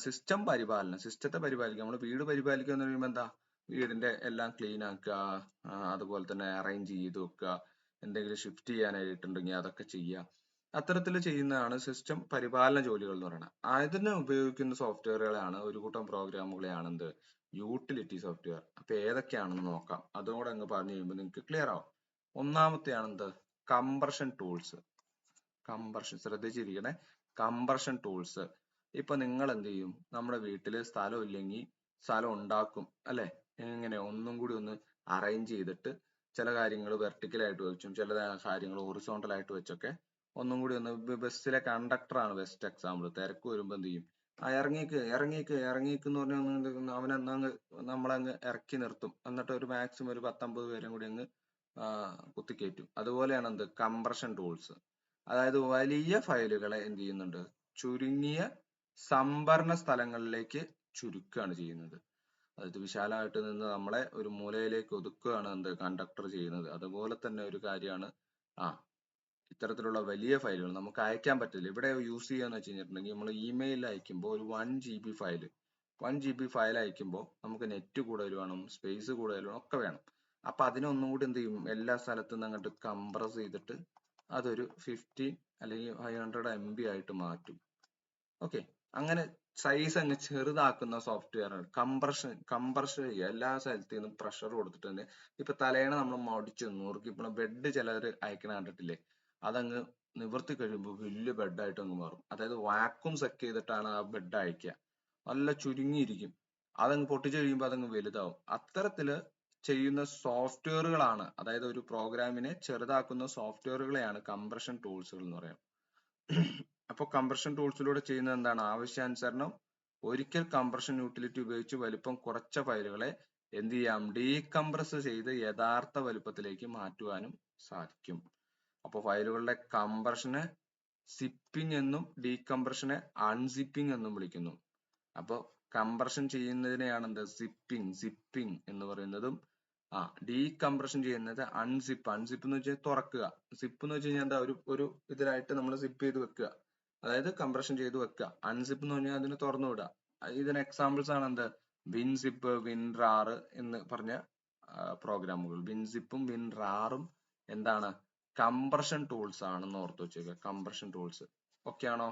സിസ്റ്റം പരിപാലനം, സിസ്റ്റത്തെ പരിപാലിക്കുക. നമ്മൾ വീട് പരിപാലിക്കുക എന്ന് പറയുമ്പോൾ എന്താ, വീടിന്റെ എല്ലാം ക്ലീൻ ആക്കുക, അതുപോലെ തന്നെ അറേഞ്ച് ചെയ്ത് വെക്കുക, എന്തെങ്കിലും ഷിഫ്റ്റ് ചെയ്യാനായിട്ടുണ്ടെങ്കിൽ അതൊക്കെ ചെയ്യുക. അത്തരത്തിൽ ചെയ്യുന്നതാണ് സിസ്റ്റം പരിപാലന ജോലികൾ എന്ന് പറയുന്നത്. അതിന് ഉപയോഗിക്കുന്ന സോഫ്റ്റ്വെയറുകളാണ്, ഒരു കൂട്ടം പ്രോഗ്രാമുകളെയാണ് എന്ത്, യൂട്ടിലിറ്റി സോഫ്റ്റ്വെയർ. അപ്പൊ ഏതൊക്കെയാണെന്ന് നോക്കാം. അതുകൂടെ അങ്ങ് പറഞ്ഞു കഴിയുമ്പോൾ നിങ്ങൾക്ക് ക്ലിയർ ആവും. ഒന്നാമത്തെയാണ് എന്ത്, കംപ്രഷൻ ടൂൾസ്. ശ്രദ്ധിച്ചിരിക്കണേ, കംപ്രഷൻ ടൂൾസ്. ഇപ്പൊ നിങ്ങൾ എന്ത് ചെയ്യും, നമ്മുടെ വീട്ടില് സ്ഥലം ഇല്ലെങ്കിൽ സ്ഥലം ഉണ്ടാക്കും അല്ലെ? എങ്ങനെ ഒന്നും കൂടി ഒന്ന് അറേഞ്ച് ചെയ്തിട്ട് ചില കാര്യങ്ങൾ വെർട്ടിക്കൽ ആയിട്ട് വെച്ചും ചില കാര്യങ്ങൾ ഹൊറിസോണ്ടൽ ആയിട്ട് വെച്ചൊക്കെ ഒന്നും കൂടി ഒന്ന്, ബസ്സിലെ കണ്ടക്ടർ ആണ് ബെസ്റ്റ് എക്സാമ്പിൾ. തിരക്ക് വരുമ്പോ എന്ത് ചെയ്യും, ഇറങ്ങിക്ക് എന്ന് പറഞ്ഞാൽ അവനങ്ങ് നമ്മളങ്ങ് ഇറക്കി നിർത്തും. എന്നിട്ട് ഒരു മാക്സിമം ഒരു 10-50 പേരും കൂടി അങ്ങ് കുത്തിക്കയറ്റും. അതുപോലെയാണ് എന്ത് കംപ്രഷൻ ടൂൾസ്. അതായത് വലിയ ഫയലുകളെ എന്ത് ചെയ്യുന്നുണ്ട്, ചുരുങ്ങിയ സംഭരണ സ്ഥലങ്ങളിലേക്ക് ചുരുക്കുകയാണ് ചെയ്യുന്നത്. അതായത് വിശാലമായിട്ട് നിന്ന് നമ്മളെ ഒരു മൂലയിലേക്ക് ഒതുക്കുകയാണ് എന്ത് കണ്ടക്ടർ ചെയ്യുന്നത്. അതുപോലെ തന്നെ ഒരു കാര്യമാണ് ഇത്തരത്തിലുള്ള വലിയ ഫയലുകൾ നമുക്ക് അയക്കാൻ പറ്റില്ല. ഇവിടെ യൂസ് ചെയ്യാന്ന് വെച്ച് കഴിഞ്ഞിട്ടുണ്ടെങ്കിൽ നമ്മൾ ഇമെയിൽ അയക്കുമ്പോൾ ഒരു 1 GB ഫയൽ 1 GB ഫയൽ അയക്കുമ്പോൾ നമുക്ക് നെറ്റ് കൂടുതൽ വേണം, സ്പേസ് കൂടുതൽ വേണം, ഒക്കെ വേണം. അപ്പൊ അതിനൊന്നും കൂടി എന്ത് ചെയ്യും, എല്ലാ സ്ഥലത്തു നിന്ന് അങ്ങോട്ട് കംപ്രസ് ചെയ്തിട്ട് അതൊരു 15 അല്ലെങ്കിൽ 500 MB ആയിട്ട് മാറ്റും. ഓക്കെ, അങ്ങനെ സൈസ് അങ്ങ് ചെറുതാക്കുന്ന സോഫ്റ്റ്വെയർ ആണ് കംപ്രഷൻ ചെയ്യുക. എല്ലാ സ്ഥലത്തു നിന്നും പ്രഷർ കൊടുത്തിട്ട് തന്നെ. ഇപ്പൊ തലേണ നമ്മൾ മടിച്ചു നോക്കി, ഇപ്പോൾ ബെഡ് ചിലർ അയക്കണ കണ്ടിട്ടില്ലേ, അതങ്ങ് നിവർത്തി കഴിയുമ്പോൾ വലിയ ബെഡായിട്ട് അങ്ങ് മാറും. അതായത് വാക്യൂം സെറ്റ് ചെയ്തിട്ടാണ് ആ ബെഡ് അയക്കുക. നല്ല ചുരുങ്ങിയിരിക്കും. അതങ്ങ് പൊട്ടിച്ചു കഴിയുമ്പോൾ അതങ്ങ് വലുതാവും. അത്തരത്തില് ചെയ്യുന്ന സോഫ്റ്റ്വെയറുകളാണ്, അതായത് ഒരു പ്രോഗ്രാമിനെ ചെറുതാക്കുന്ന സോഫ്റ്റ്വെയറുകളെയാണ് കംപ്രഷൻ ടൂൾസുകൾ എന്ന് പറയുന്നത്. അപ്പോൾ കംപ്രഷൻ ടൂൾസിലൂടെ ചെയ്യുന്നത് എന്താണ്, ആവശ്യാനുസരണം ഒരിക്കൽ കംപ്രഷൻ യൂട്ടിലിറ്റി ഉപയോഗിച്ച് വലിപ്പം കുറച്ച ഫയലുകളെ എന്ത് ചെയ്യാം, ഡീകംപ്രസ് ചെയ്ത് യഥാർത്ഥ വലുപ്പത്തിലേക്ക് മാറ്റുവാനും സാധിക്കും. അപ്പോൾ ഫയലുകളുടെ കംപ്രഷനെ സിപ്പിംഗ് എന്നും ഡീകംപ്രഷനെ അൺസിപ്പിംഗ് എന്നും വിളിക്കുന്നു. അപ്പോൾ കംപ്രഷൻ ചെയ്യുന്നതിനെയാണ് എന്ത് സിപ്പിംഗ് എന്ന് പറയുന്നതും, ഡീകംപ്രഷൻ ചെയ്യുന്നത് അൺസിപ്പ് എന്ന് വെച്ചാൽ തുറക്കുക. സിപ്പ് എന്ന് വെച്ച് കഴിഞ്ഞാൽ എന്താ, ഒരു ഇതിലായിട്ട് നമ്മൾ സിപ്പ് ചെയ്ത് വെക്കുക, അതായത് കംപ്രഷൻ ചെയ്ത് വെക്കുക. അൺസിപ്പ് എന്ന് പറഞ്ഞാൽ അതിനെ തുറന്നു വിടുക. ഇതിന് എക്സാമ്പിൾസ് ആണ് എന്ത്, വിൻസിപ്പ്, വിൻറാർ എന്ന് പറഞ്ഞ പ്രോഗ്രാമുകൾ. വിൻസിപ്പും വിൻറാറും എന്താണ്, കംപ്രഷൻ ടൂൾസ് ആണെന്ന് ഓർത്ത് വെച്ചേക്കുക. കംപ്രഷൻ ടൂൾസ് ഓക്കെ ആണോ?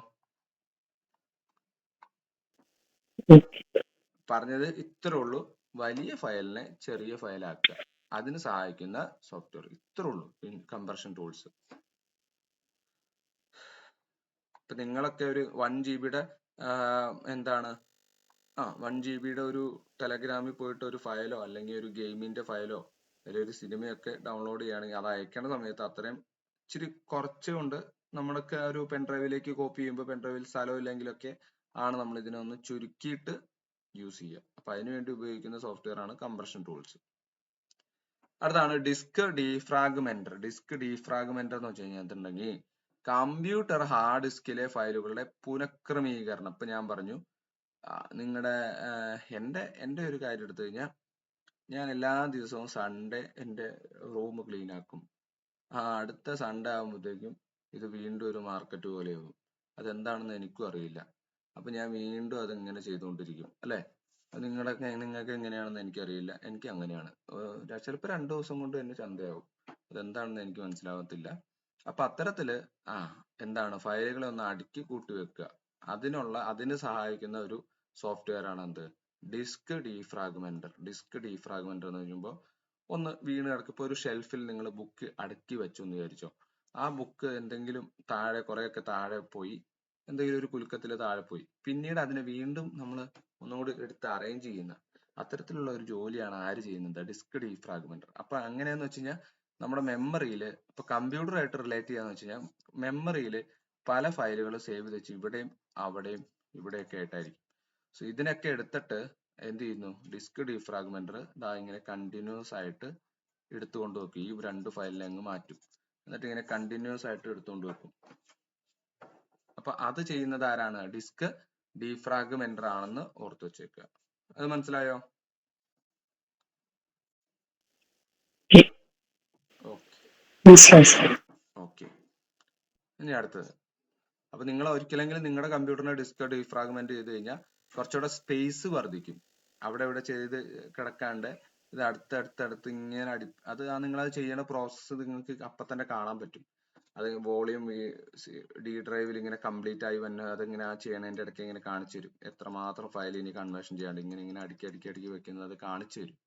പറഞ്ഞത് ഇത്രേ ഉള്ളൂ. വലിയ ഫയലിനെ ചെറിയ ഫയലാക്കുക, അതിന് സഹായിക്കുന്ന സോഫ്റ്റ്വെയർ ഇത്രേ ഉള്ളൂ, കംപ്രഷൻ ടൂൾസ്. ഇപ്പൊ നിങ്ങളൊക്കെ ഒരു 1 GB എന്താണ് 1 GB ഒരു ടെലഗ്രാമിൽ പോയിട്ട് ഒരു ഫയലോ അല്ലെങ്കിൽ ഒരു ഗെയിമിന്റെ ഫയലോ അല്ലെങ്കിൽ ഒരു സിനിമയൊക്കെ ഡൗൺലോഡ് ചെയ്യുകയാണെങ്കിൽ അത് അയക്കേണ്ട സമയത്ത് അത്രയും ഇച്ചിരി കുറച്ചുകൊണ്ട് നമ്മളൊക്കെ ഒരു പെൻഡ്രൈവിലേക്ക് കോപ്പി ചെയ്യുമ്പോൾ പെൻഡ്രൈവിൽ സ്ഥലം ഇല്ലെങ്കിലൊക്കെ ആണ് നമ്മൾ ഇതിനൊന്ന് ചുരുക്കിയിട്ട് യൂസ് ചെയ്യുക. അപ്പൊ അതിനുവേണ്ടി ഉപയോഗിക്കുന്ന സോഫ്റ്റ്വെയർ ആണ് കംപ്രഷൻ ടൂൾസ്. അടുത്താണ് ഡിസ്ക് ഡീഫ്രാഗ്മെന്റർ. ഡിസ്ക് ഡീഫ്രാഗ്മെന്റർ എന്ന് വെച്ച് കഴിഞ്ഞിട്ടുണ്ടെങ്കിൽ കമ്പ്യൂട്ടർ ഹാർഡ് ഡിസ്കിലെ ഫയലുകളുടെ പുനഃക്രമീകരണം. ഇപ്പൊ ഞാൻ പറഞ്ഞു, നിങ്ങളുടെ എന്റെ ഒരു കാര്യം എടുത്തു കഴിഞ്ഞാൽ, ഞാൻ എല്ലാ ദിവസവും സൺഡേ എന്റെ റൂം ക്ലീൻ ആക്കും. അടുത്ത സൺഡേ ആകുമ്പോഴത്തേക്കും ഇത് വീണ്ടും ഒരു മാർക്കറ്റ് പോലെയാകും. അതെന്താണെന്ന് എനിക്കും അറിയില്ല. അപ്പൊ ഞാൻ വീണ്ടും അതിങ്ങനെ ചെയ്തുകൊണ്ടിരിക്കും അല്ലെ? നിങ്ങൾക്ക് എങ്ങനെയാണെന്ന് എനിക്കറിയില്ല, എനിക്ക് അങ്ങനെയാണ്. ചിലപ്പോൾ 2 ദിവസം കൊണ്ട് തന്നെ ചന്തയാവും. അതെന്താണെന്ന് എനിക്ക് മനസ്സിലാവത്തില്ല. അപ്പൊ അത്തരത്തില് എന്താണ്, ഫയലുകളെ ഒന്ന് അടുക്കി കൂട്ടി വെക്കുക. അതിന് സഹായിക്കുന്ന ഒരു സോഫ്റ്റ്വെയർ ആണ് എന്ത്, ഡിസ്ക് ഡീഫ്രാഗ്മെന്റർ. ഡിസ്ക് ഡീഫ്രാഗ്മെന്റർ എന്ന് പറയുമ്പോൾ ഒന്ന് വീണ് കിടക്കും. ഇപ്പൊ ഒരു ഷെൽഫിൽ നിങ്ങൾ ബുക്ക് അടുക്കി വെച്ചു എന്ന് വിചാരിച്ചോ, ആ ബുക്ക് എന്തെങ്കിലും താഴെ കുറെയൊക്കെ താഴെ പോയി, എന്തെങ്കിലും ഒരു കുലുക്കത്തിൽ താഴെ പോയി, പിന്നീട് അതിനെ വീണ്ടും നമ്മൾ ഒന്നുകൂടി എടുത്ത് അറേഞ്ച് ചെയ്യുന്ന അത്തരത്തിലുള്ള ഒരു ജോലിയാണ് ആര് ചെയ്യുന്നത്, ഡിസ്ക് ഡീഫ്രാഗ്മെന്റർ. അപ്പൊ അങ്ങനെയെന്ന് വെച്ച് കഴിഞ്ഞാൽ നമ്മുടെ മെമ്മറിയിൽ, ഇപ്പൊ കമ്പ്യൂട്ടറായിട്ട് റിലേറ്റ് ചെയ്യാന്ന് വെച്ച് കഴിഞ്ഞാൽ മെമ്മറിയിൽ പല ഫയലുകൾ സേവ് ചെയ്ത് വെച്ച് ഇവിടെയും അവിടെയും ഇവിടെയൊക്കെ ആയിട്ടായിരിക്കും. സോ ഇതിനൊക്കെ എടുത്തിട്ട് എന്ത് ചെയ്യുന്നു, ഡിസ്ക് ഡീഫ്രാഗ്മെന്റർ ഇങ്ങനെ കണ്ടിന്യൂസ് ആയിട്ട് എടുത്തുകൊണ്ട് വെക്കും. ഈ 2 ഫയലിനെ അങ്ങ് മാറ്റും, എന്നിട്ട് ഇങ്ങനെ കണ്ടിന്യൂസ് ആയിട്ട് എടുത്തുകൊണ്ട് വെക്കും. അപ്പൊ അത് ചെയ്യുന്നത് ആരാണ്, ഡിസ്ക് ഡീഫ്രാഗ്മെന്റർ ആണെന്ന് ഓർത്ത് വെച്ചേക്കുക. അത് മനസ്സിലായോ? ഓക്കെ, ഇനി അടുത്തത്. അപ്പൊ നിങ്ങൾ ഒരിക്കലെങ്കിലും നിങ്ങളുടെ കമ്പ്യൂട്ടറിനെ ഡിസ്ക് ഡീഫ്രാഗ്മെന്റ് ചെയ്ത് കഴിഞ്ഞാൽ കുറച്ചുകൂടെ സ്പേസ് വർദ്ധിക്കും. അവിടെ ഇവിടെ ചെയ്ത് കിടക്കാണ്ട് ഇത് അടുത്തടുത്ത് ഇങ്ങനെ അത് നിങ്ങളത് ചെയ്യുന്ന പ്രോസസ്സ് നിങ്ങൾക്ക് അപ്പൊ തന്നെ കാണാൻ പറ്റും. അത് വോളിയം ഡി ഡ്രൈവിൽ ഇങ്ങനെ കംപ്ലീറ്റ് ആയി വന്ന് അതിങ്ങനെ ചെയ്യണതിന്റെ ഇടയ്ക്ക് ഇങ്ങനെ കാണിച്ചു തരും. എത്രമാത്രം ഫയൽ ഇനി കൺവേർഷൻ ചെയ്യാണ്ട് ഇങ്ങനെ അടുക്കി വെക്കുന്നത് അത് കാണിച്ചു തരും.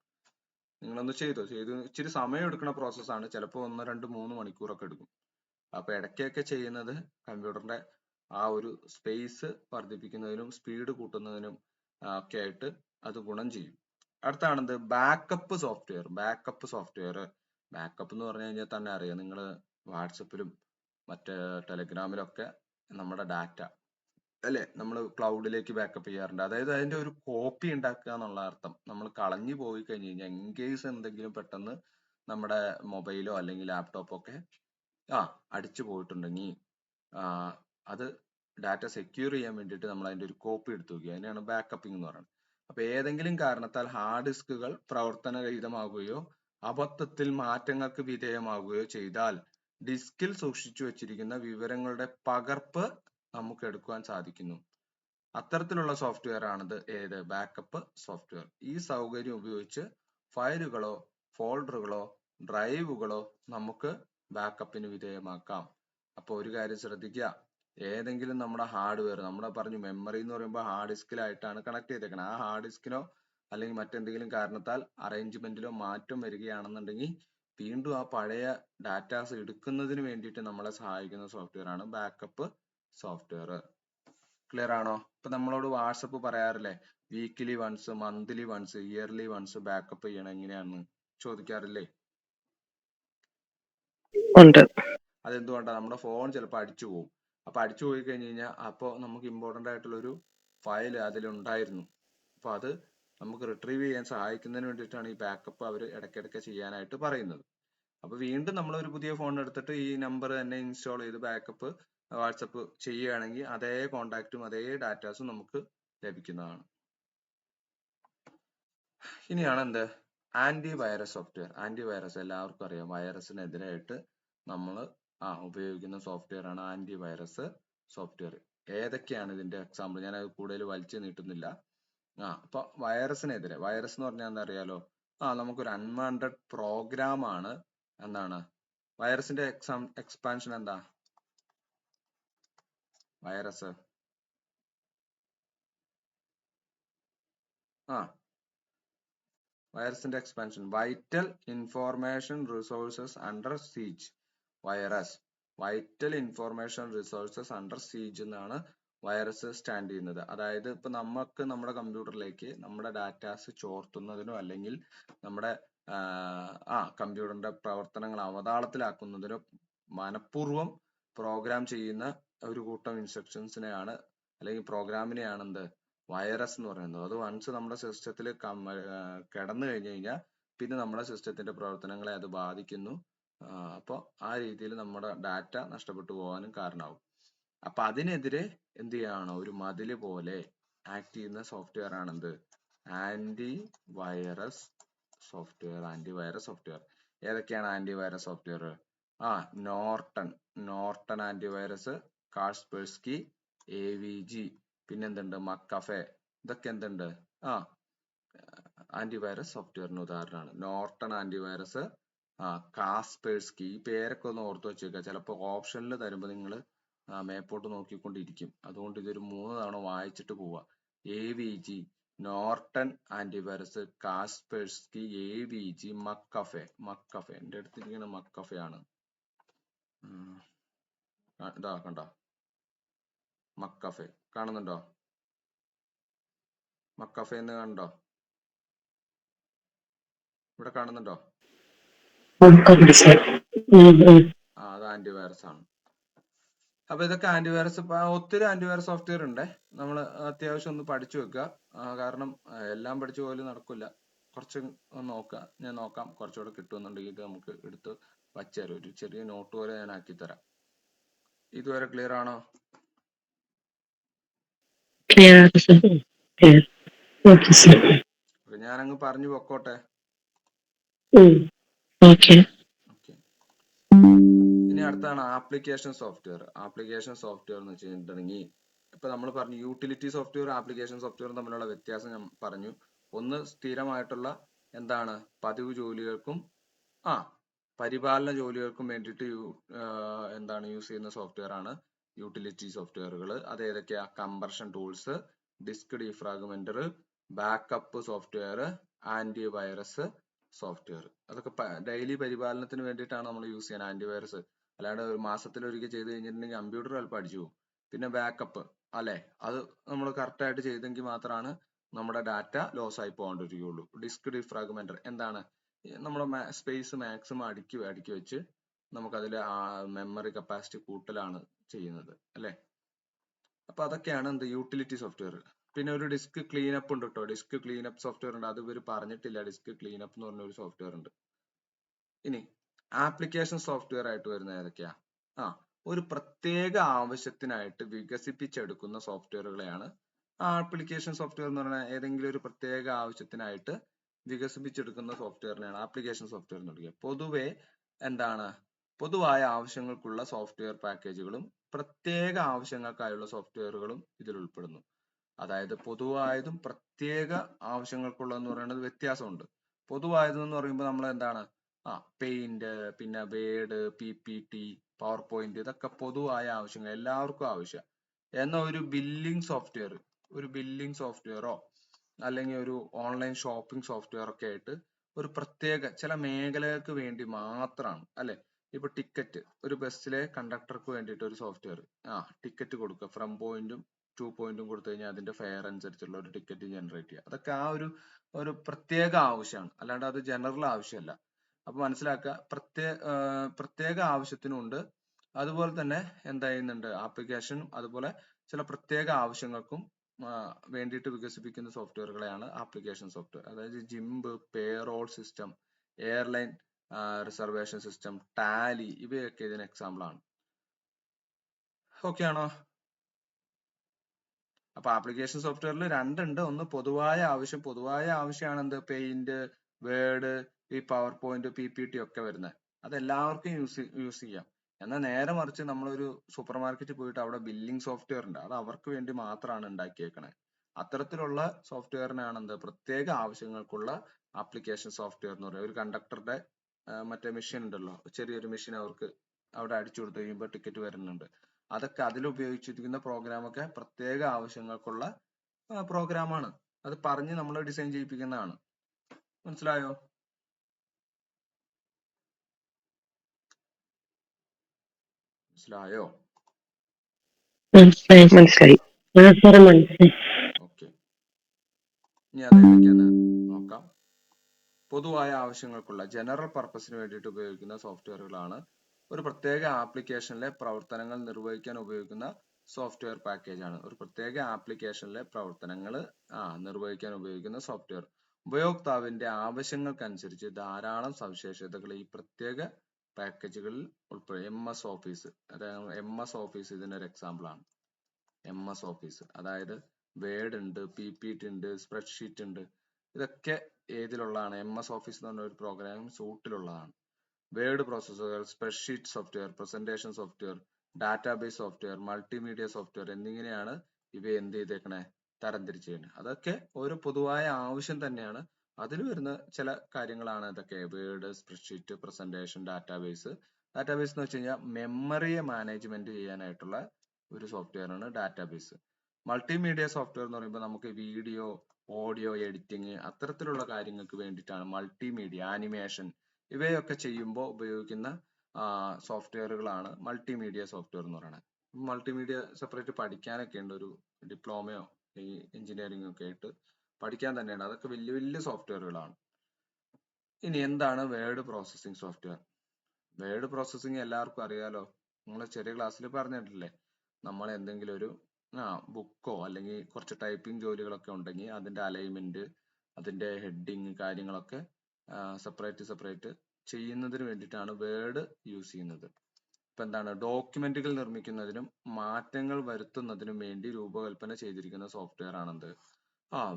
നിങ്ങളൊന്ന് ചെയ്ത് ഇച്ചിരി സമയം എടുക്കുന്ന പ്രോസസ്സാണ്. ചിലപ്പോൾ 1, 2, 3 മണിക്കൂറൊക്കെ എടുക്കും. അപ്പൊ ഇടയ്ക്കൊക്കെ ചെയ്യുന്നത് കമ്പ്യൂട്ടറിന്റെ ആ ഒരു സ്പേസ് വർദ്ധിപ്പിക്കുന്നതിനും സ്പീഡ് കൂട്ടുന്നതിനും ഒക്കെ ആയിട്ട് അത് ഗുണം ചെയ്യും. അടുത്താണെന്ത്? Backup software. ബാക്കപ്പ് എന്ന് പറഞ്ഞു കഴിഞ്ഞാൽ തന്നെ അറിയാം, നിങ്ങൾ വാട്സപ്പിലും മറ്റേ ടെലഗ്രാമിലൊക്കെ നമ്മുടെ ഡാറ്റ അല്ലെ നമ്മൾ ക്ലൗഡിലേക്ക് ബാക്കപ്പ് ചെയ്യാറുണ്ട്. അതായത് അതിന്റെ ഒരു കോപ്പി ഉണ്ടാക്കുക എന്നുള്ള അർത്ഥം. നമ്മൾ കളഞ്ഞു പോയി കഴിഞ്ഞ് കഴിഞ്ഞാൽ ഇൻകേസ് എന്തെങ്കിലും പെട്ടെന്ന് നമ്മുടെ മൊബൈലോ അല്ലെങ്കിൽ ലാപ്ടോപ്പോ ഒക്കെ അടിച്ചു പോയിട്ടുണ്ടെങ്കിൽ അത് ഡാറ്റ സെക്യൂർ ചെയ്യാൻ വേണ്ടിയിട്ട് നമ്മൾ അതിന്റെ ഒരു കോപ്പി എടുത്തു വെക്കുക. അതിനെയാണ് ബാക്കപ്പിംഗ് എന്ന് പറയുന്നത്. അപ്പൊ ഏതെങ്കിലും കാരണത്താൽ ഹാർഡ് ഡിസ്കുകൾ പ്രവർത്തനരഹിതമാകുകയോ അബദ്ധത്തിൽ മാറ്റങ്ങൾക്ക് വിധേയമാകുകയോ ചെയ്താൽ ഡിസ്കിൽ സൂക്ഷിച്ചു വെച്ചിരിക്കുന്ന വിവരങ്ങളുടെ പകർപ്പ് നമുക്ക് എടുക്കുവാൻ സാധിക്കുന്നു. അത്തരത്തിലുള്ള സോഫ്റ്റ്വെയർ ആണിത്. ഏത്? Backup software. ഈ സൗകര്യം ഉപയോഗിച്ച് ഫയലുകളോ ഫോൾഡറുകളോ ഡ്രൈവുകളോ നമുക്ക് ബാക്കപ്പിന് വിധേയമാക്കാം. അപ്പൊ ഒരു കാര്യം ശ്രദ്ധിക്കുക, ഏതെങ്കിലും നമ്മുടെ ഹാർഡ്വെയർ, നമ്മുടെ പറഞ്ഞു മെമ്മറി എന്ന് പറയുമ്പോൾ ഹാർഡ് ഡിസ്കിലായിട്ടാണ് കണക്ട് ചെയ്തേക്കുന്നത്. ആ ഹാർഡ് ഡിസ്കിനോ അല്ലെങ്കിൽ മറ്റെന്തെങ്കിലും കാരണത്താൽ അറേഞ്ച്മെന്റിലോ മാറ്റം വരികയാണെന്നുണ്ടെങ്കിൽ വീണ്ടും ആ പഴയ ഡാറ്റാസ് എടുക്കുന്നതിന് വേണ്ടിയിട്ട് നമ്മളെ സഹായിക്കുന്ന സോഫ്റ്റ്വെയർ ആണ് ബാക്കപ്പ് സോഫ്റ്റ്വെയർ. ക്ലിയർ ആണോ? ഇപ്പൊ നമ്മളോട് വാട്സപ്പ് പറയാറില്ലേ, weekly once, monthly once, yearly once backup ചെയ്യണം എങ്ങനെയാണെന്ന് ചോദിക്കാറില്ലേ? അതെന്തുകൊണ്ടാണ്? നമ്മുടെ ഫോൺ ചിലപ്പോൾ അടിച്ചു പോകും. അപ്പൊ അടിച്ചു പോയി കഴിഞ്ഞ് കഴിഞ്ഞാൽ അപ്പോൾ നമുക്ക് ഇമ്പോർട്ടന്റ് ആയിട്ടുള്ള ഒരു ഫയൽ അതിലുണ്ടായിരുന്നു. അപ്പൊ അത് നമുക്ക് റിട്രീവ് ചെയ്യാൻ സഹായിക്കുന്നതിന് വേണ്ടിയിട്ടാണ് ഈ ബാക്കപ്പ് അവർ ഇടയ്ക്കിടയ്ക്ക് ചെയ്യാനായിട്ട് പറയുന്നത്. അപ്പൊ വീണ്ടും നമ്മൾ ഒരു പുതിയ ഫോൺ എടുത്തിട്ട് ഈ നമ്പർ തന്നെ ഇൻസ്റ്റാൾ ചെയ്ത് ബാക്കപ്പ് വാട്സപ്പ് ചെയ്യുകയാണെങ്കിൽ അതേ കോണ്ടാക്റ്റും അതേ ഡാറ്റാസും നമുക്ക് ലഭിക്കുന്നതാണ്. ഇനിയാണ് എന്ത്? Anti virus software. Anti virus എല്ലാവർക്കും അറിയാം, വൈറസിനെതിരായിട്ട് നമ്മൾ ഉപയോഗിക്കുന്ന സോഫ്റ്റ്വെയർ ആണ് ആന്റി വൈറസ് സോഫ്റ്റ്വെയർ. ഏതൊക്കെയാണ് ഇതിന്റെ എക്സാമ്പിൾ? ഞാൻ അത് കൂടുതൽ വലിച്ചു നീട്ടുന്നില്ല. അപ്പൊ വൈറസിനെതിരെ, വൈറസ് എന്ന് പറഞ്ഞാൽ എന്താ അറിയാലോ? നമുക്കൊരു അൺവാണ്ടഡ് പ്രോഗ്രാം ആണ്. എന്താണ് വൈറസിന്റെ എക്സ്പാൻഷൻ? എന്താ വൈറസ്? വൈറസിന്റെ expansion vital information resources under siege. Virus vital information resources under siege എന്നാണ് വൈറസ് സ്റ്റാൻഡ് ചെയ്യുന്നത്. അതായത് ഇപ്പൊ നമുക്ക് നമ്മുടെ കമ്പ്യൂട്ടറിലേക്ക് നമ്മുടെ ഡാറ്റാസ് ചോർത്തുന്നതിനോ അല്ലെങ്കിൽ നമ്മുടെ കമ്പ്യൂട്ടറിന്റെ പ്രവർത്തനങ്ങൾ അവതാളത്തിലാക്കുന്നതിനോ മനഃപൂർവ്വം പ്രോഗ്രാം ചെയ്യുന്ന ഒരു കൂട്ടം ഇൻസ്ട്രക്ഷൻസിനെയാണ് അല്ലെങ്കിൽ പ്രോഗ്രാമിനെയാണ് എന്ത്? വൈറസ് എന്ന് പറയുന്നത്. അത് വൺസ് നമ്മുടെ സിസ്റ്റത്തിൽ കിടന്നു കഴിഞ്ഞു കഴിഞ്ഞാൽ പിന്നെ നമ്മുടെ സിസ്റ്റത്തിന്റെ പ്രവർത്തനങ്ങളെ അത് ബാധിക്കുന്നു. അപ്പോൾ ആ രീതിയിൽ നമ്മുടെ ഡാറ്റ നഷ്ടപ്പെട്ടു പോകാനും കാരണമാവും. അപ്പൊ അതിനെതിരെ എന്ത് ചെയ്യാണ്? ഒരു മതില് പോലെ ആക്ട് ചെയ്യുന്ന സോഫ്റ്റ്വെയർ ആണെന്ത്? Anti virus software. Anti virus software ഏതൊക്കെയാണ് anti virus software? Norton antivirus, Kaspersky, AVG, പിന്നെന്തുണ്ട്? മക്കഫെ. ഇതൊക്കെ എന്തുണ്ട്? ആന്റിവൈറസ് സോഫ്റ്റ്വെയറിന് ഉദാഹരണമാണ്. Norton antivirus, Kaspersky. ഈ പേരൊക്കെ ഒന്ന് ഓർത്ത് വെച്ചേക്കുക. ചിലപ്പോൾ ഓപ്ഷനിൽ തരുമ്പോൾ നിങ്ങൾ മേപ്പോട്ട് നോക്കിക്കൊണ്ടിരിക്കും. അതുകൊണ്ട് ഇതൊരു 3 തവണ വായിച്ചിട്ട് പോവുക. AVG, Norton antivirus, Kaspersky, AVG, മക്കഫെ. എന്റെ അടുത്തിരിക്കുന്ന മക്കഫെ ആണ്. ഇതാ കണ്ടോ? മക്കഫെ കാണുന്നുണ്ടോ? മക്കഫെ എന്ന് കണ്ടോ? ഇവിടെ കാണുന്നുണ്ടോ? അത് ആന്റിവൈറസ് ആണ്. അപ്പൊ ഇതൊക്കെ ആന്റിവൈറസ്. ഒത്തിരി ആന്റിവൈറസ് സോഫ്റ്റ്വെയർ ഉണ്ട്. നമ്മൾ അത്യാവശ്യം ഒന്ന് പഠിച്ചു വെക്കുക. കാരണം എല്ലാം പഠിച്ചു പോലും നടക്കില്ല. കുറച്ച് നോക്കുക. ഞാൻ നോക്കാം കുറച്ചുകൂടെ കിട്ടുമെന്നുണ്ടെങ്കിൽ നമുക്ക് എടുത്ത് വച്ചുതരാം. ഒരു ചെറിയ നോട്ട് പോലെ ഞാൻ ആക്കി തരാം. ഇതുവരെ ക്ലിയർ ആണോ? ഞാനങ്ങ് പറഞ്ഞു പൊക്കോട്ടെ. ഇനി അടുത്താണ് ആപ്ലിക്കേഷൻ സോഫ്റ്റ്വെയർ. ആപ്ലിക്കേഷൻ സോഫ്റ്റ്വെയർ എന്ന് വെച്ചിട്ടുണ്ടെങ്കിൽ ഇപ്പൊ നമ്മൾ പറഞ്ഞു യൂട്ടിലിറ്റി സോഫ്റ്റ്വെയർ ആപ്ലിക്കേഷൻ സോഫ്റ്റ്വെയർ തമ്മിലുള്ള വ്യത്യാസം ഞാൻ പറഞ്ഞു. ഒന്ന് സ്ഥിരമായിട്ടുള്ള എന്താണ് പതിവ് ജോലികൾക്കും പരിപാലന ജോലികൾക്കും വേണ്ടിയിട്ട് എന്താണ് യൂസ് ചെയ്യുന്ന സോഫ്റ്റ്വെയർ ആണ് യൂട്ടിലിറ്റി സോഫ്റ്റ്വെയറുകൾ. അത് ഏതൊക്കെയാ? Compression tools, disk defragmenter, backup software, antivirus software. അതൊക്കെ ഡെയിലി പരിപാലനത്തിന് വേണ്ടിയിട്ടാണ് നമ്മൾ യൂസ് ചെയ്യുന്നത് ആന്റിവൈറസ്. അല്ലാണ്ട് ഒരു മാസത്തിലൊരിക്കൽ ചെയ്ത് കഴിഞ്ഞിട്ടുണ്ടെങ്കിൽ കമ്പ്യൂട്ടർ ചിലപ്പോൾ അടിച്ചു പോകും. പിന്നെ ബാക്കപ്പ് അല്ലെ, അത് നമ്മൾ കറക്റ്റ് ആയിട്ട് ചെയ്തെങ്കിൽ മാത്രമാണ് നമ്മുടെ ഡാറ്റ ലോസ് ആയി പോകാണ്ടിരിക്കുകയുള്ളൂ. ഡിസ്ക് ഡിഫ്രാഗ്മെന്റർ എന്താണ്, നമ്മുടെ സ്പേസ് മാക്സിമം അടുക്കി വെച്ച് നമുക്കതിൽ മെമ്മറി കപ്പാസിറ്റി കൂട്ടലാണ് ചെയ്യുന്നത് അല്ലെ. അപ്പൊ അതൊക്കെയാണ് എന്ത് യൂട്ടിലിറ്റി സോഫ്റ്റ്വെയർ. പിന്നെ ഒരു ഡിസ്ക് ക്ലീനപ്പ് ഉണ്ട് കേട്ടോ, ഡിസ്ക് ക്ലീനപ്പ് സോഫ്റ്റ്വെയർ ഉണ്ട്. അത് ഇവർ പറഞ്ഞിട്ടില്ല, ഡിസ്ക് ക്ലീനപ്പ് എന്ന് പറഞ്ഞ ഒരു സോഫ്റ്റ്വെയർ ഉണ്ട്. ഇനി ആപ്ലിക്കേഷൻ സോഫ്റ്റ്വെയർ ആയിട്ട് വരുന്ന ഏതൊക്കെയാ? ഒരു പ്രത്യേക ആവശ്യത്തിനായിട്ട് വികസിപ്പിച്ചെടുക്കുന്ന സോഫ്റ്റ്വെയറുകളെയാണ് ആപ്ലിക്കേഷൻ സോഫ്റ്റ്വെയർ എന്ന് പറയുന്നത്. ഏതെങ്കിലും ഒരു പ്രത്യേക ആവശ്യത്തിനായിട്ട് വികസിപ്പിച്ചെടുക്കുന്ന സോഫ്റ്റ്വെയറിനെയാണ് ആപ്ലിക്കേഷൻ സോഫ്റ്റ്വെയർ എന്ന് പറയുക. പൊതുവെ എന്താണ്, പൊതുവായ ആവശ്യങ്ങൾക്കുള്ള സോഫ്റ്റ്വെയർ പാക്കേജുകളും പ്രത്യേക ആവശ്യങ്ങൾക്കായുള്ള സോഫ്റ്റ്വെയറുകളും ഇതിൽ ഉൾപ്പെടുന്നു. അതായത് പൊതുവായതും പ്രത്യേക ആവശ്യങ്ങൾക്കുള്ളതെന്ന് പറയുന്നത് വ്യത്യാസമുണ്ട്. പൊതുവായതെന്ന് പറയുമ്പോൾ നമ്മൾ എന്താണ്, പെയിന്റ്, പിന്നെ വേഡ്, PPT, പവർ പോയിന്റ്, ഇതൊക്കെ പൊതുവായ ആവശ്യങ്ങൾ, എല്ലാവർക്കും ആവശ്യം. എന്നാൽ ഒരു ബില്ലിംഗ് സോഫ്റ്റ്വെയറോ അല്ലെങ്കിൽ ഒരു ഓൺലൈൻ ഷോപ്പിംഗ് സോഫ്റ്റ്വെയർ ഒക്കെ ആയിട്ട് ഒരു പ്രത്യേക ചില മേഖലകൾക്ക് വേണ്ടി മാത്രമാണ് അല്ലെ. ഇപ്പൊ ടിക്കറ്റ്, ഒരു ബസ്സിലെ കണ്ടക്ടർക്ക് വേണ്ടിയിട്ട് ഒരു സോഫ്റ്റ്വെയർ, ടിക്കറ്റ് കൊടുക്കുക, ഫ്രം പോയിന്റും 2 പോയിന്റും കൊടുത്തു കഴിഞ്ഞാൽ അതിന്റെ ഫെയർ അനുസരിച്ചുള്ള ഒരു ടിക്കറ്റ് ജനറേറ്റ് ചെയ്യുക. അതൊക്കെ ഒരു പ്രത്യേക ആവശ്യമാണ്, അല്ലാണ്ട് അത് ജനറൽ ആവശ്യമല്ല. അപ്പൊ മനസ്സിലാക്കുക, പ്രത്യേക ആവശ്യത്തിനുണ്ട്. അതുപോലെ തന്നെ എന്താ ചെയ്യുന്നുണ്ട്, ആപ്ലിക്കേഷൻ അതുപോലെ ചില പ്രത്യേക ആവശ്യങ്ങൾക്കും വേണ്ടിയിട്ട് വികസിപ്പിക്കുന്ന സോഫ്റ്റ്വെയറുകളെയാണ് ആപ്ലിക്കേഷൻ സോഫ്റ്റ്വെയർ. അതായത് GIMP, payroll system, airline reservation system, Tally, ഇവയൊക്കെ ഇതിന് എക്സാമ്പിൾ ആണ്. ഓക്കെ ആണോ? അപ്പൊ ആപ്ലിക്കേഷൻ സോഫ്റ്റ്വെയറിൽ രണ്ടുണ്ട്. ഒന്ന് പൊതുവായ ആവശ്യമാണ് എന്ത്, പെയിന്റ്, വേർഡ്, ഈ പവർ പോയിന്റ്, PPT ഒക്കെ വരുന്നത്. അത് എല്ലാവർക്കും യൂസ് ചെയ്യാം. എന്നാൽ നേരെ മറിച്ച് നമ്മളൊരു സൂപ്പർ മാർക്കറ്റിൽ പോയിട്ട് അവിടെ ബില്ലിംഗ് സോഫ്റ്റ്വെയർ ഉണ്ട്, അത് അവർക്ക് വേണ്ടി മാത്രമാണ് ഉണ്ടാക്കിയേക്കണേ. അത്തരത്തിലുള്ള സോഫ്റ്റ്വെയറിനാണ് എന്ത്, പ്രത്യേക ആവശ്യങ്ങൾക്കുള്ള ആപ്ലിക്കേഷൻ സോഫ്റ്റ്വെയർ എന്ന് പറയുന്നത്. ഒരു കണ്ടക്ടറുടെ മറ്റേ മെഷീൻ ഉണ്ടല്ലോ, ചെറിയൊരു മെഷീൻ അവർക്ക് അവിടെ അടിച്ചു കൊടുത്തു കഴിയുമ്പോൾ ടിക്കറ്റ് വരുന്നുണ്ട്. അതൊക്കെ അതിൽ ഉപയോഗിച്ചിരിക്കുന്ന പ്രോഗ്രാമൊക്കെ പ്രത്യേക ആവശ്യങ്ങൾക്കുള്ള പ്രോഗ്രാമാണ്. അത് പറഞ്ഞ് നമ്മൾ ഡിസൈൻ ചെയ്യിപ്പിക്കുന്നതാണ്. മനസ്സിലായോ? മനസ്സിലായി. ഓക്കെ, ഇനി അതെന്തൊക്കെയാന്ന് നോക്കാം. പൊതുവായ ആവശ്യങ്ങൾക്കുള്ള ജനറൽ പർപ്പസിന് വേണ്ടിയിട്ട് ഉപയോഗിക്കുന്ന സോഫ്റ്റ്വെയറുകളാണ് ഒരു പ്രത്യേക ആപ്ലിക്കേഷനിലെ പ്രവർത്തനങ്ങൾ നിർവഹിക്കാൻ ഉപയോഗിക്കുന്ന സോഫ്റ്റ്വെയർ പാക്കേജ് ആണ്. ഒരു പ്രത്യേക ആപ്ലിക്കേഷനിലെ പ്രവർത്തനങ്ങൾ നിർവഹിക്കാൻ ഉപയോഗിക്കുന്ന സോഫ്റ്റ്വെയർ. ഉപയോക്താവിന്റെ ആവശ്യങ്ങൾക്കനുസരിച്ച് ധാരാളം സവിശേഷതകൾ ഈ പ്രത്യേക പാക്കേജുകളിൽ ഉൾപ്പെടും. MS ഓഫീസ്, അതായത് MS ഓഫീസ് ഇതിനൊരു എക്സാമ്പിൾ ആണ്. MS ഓഫീസ് അതായത് വേർഡ് ഉണ്ട്, PPT ഉണ്ട്, സ്പ്രെഡ്ഷീറ്റ് ഉണ്ട്. ഇതൊക്കെ ഏതിലുള്ളതാണ്? MS ഓഫീസ് എന്ന് പറഞ്ഞ ഒരു പ്രോഗ്രാമിംഗ് സൂട്ടിലുള്ളതാണ്. Word processors, spreadsheet software, presentation software, database software, multimedia software എന്നിങ്ങനെയാണ് ഇവയെ എന്ത് ചെയ്തേക്കണേ, തരംതിരിച്ചിരിക്കുന്നത്. അതൊക്കെ ഒരു പൊതുവായ ആവശ്യം തന്നെയാണ്. അതിൽ വരുന്ന ചില കാര്യങ്ങളാണ് ഇതൊക്കെ. Word, spreadsheet, presentation, database. Database എന്ന് വെച്ച് കഴിഞ്ഞാൽ മെമ്മറിയെ മാനേജ്മെന്റ് ചെയ്യാനായിട്ടുള്ള ഒരു സോഫ്റ്റ്വെയർ ആണ് ഡാറ്റാബേസ്. മൾട്ടിമീഡിയ സോഫ്റ്റ്വെയർ എന്ന് പറയുമ്പോൾ നമുക്ക് വീഡിയോ, ഓഡിയോ എഡിറ്റിംഗ്, അത്തരത്തിലുള്ള കാര്യങ്ങൾക്ക് വേണ്ടിയിട്ടാണ്. മൾട്ടിമീഡിയ, ആനിമേഷൻ, ഇവയൊക്കെ ചെയ്യുമ്പോൾ ഉപയോഗിക്കുന്ന സോഫ്റ്റ്വെയറുകളാണ് മൾട്ടിമീഡിയ സോഫ്റ്റ്വെയർ എന്ന് പറയുന്നത്. മൾട്ടിമീഡിയ സെപ്പറേറ്റ് പഠിക്കാനൊക്കെ ഉണ്ട്, ഒരു ഡിപ്ലോമയോ ഈ എഞ്ചിനീയറിംഗ് ഒക്കെ ആയിട്ട് പഠിക്കാൻ തന്നെയാണ്. അതൊക്കെ വലിയ വലിയ സോഫ്റ്റ്വെയറുകളാണ്. ഇനി എന്താണ് word processing software? Word processing എല്ലാവർക്കും അറിയാലോ, നിങ്ങൾ ചെറിയ ക്ലാസ്സിൽ പറഞ്ഞിട്ടില്ലേ. നമ്മൾ എന്തെങ്കിലും ഒരു ബുക്കോ അല്ലെങ്കിൽ കുറച്ച് ടൈപ്പിംഗ് ജോലികളൊക്കെ ഉണ്ടെങ്കിൽ അതിന്റെ അലൈൻമെന്റ്, അതിന്റെ ഹെഡിങ് കാര്യങ്ങളൊക്കെ സെപ്പറേറ്റ് ചെയ്യുന്നതിന് വേണ്ടിയിട്ടാണ് വേർഡ് യൂസ് ചെയ്യുന്നത്. ഇപ്പൊ എന്താണ്, ഡോക്യുമെന്റുകൾ നിർമ്മിക്കുന്നതിനും മാറ്റങ്ങൾ വരുത്തുന്നതിനും വേണ്ടി രൂപകൽപ്പന ചെയ്തിരിക്കുന്ന സോഫ്റ്റ്വെയർ ആണെന്ത്,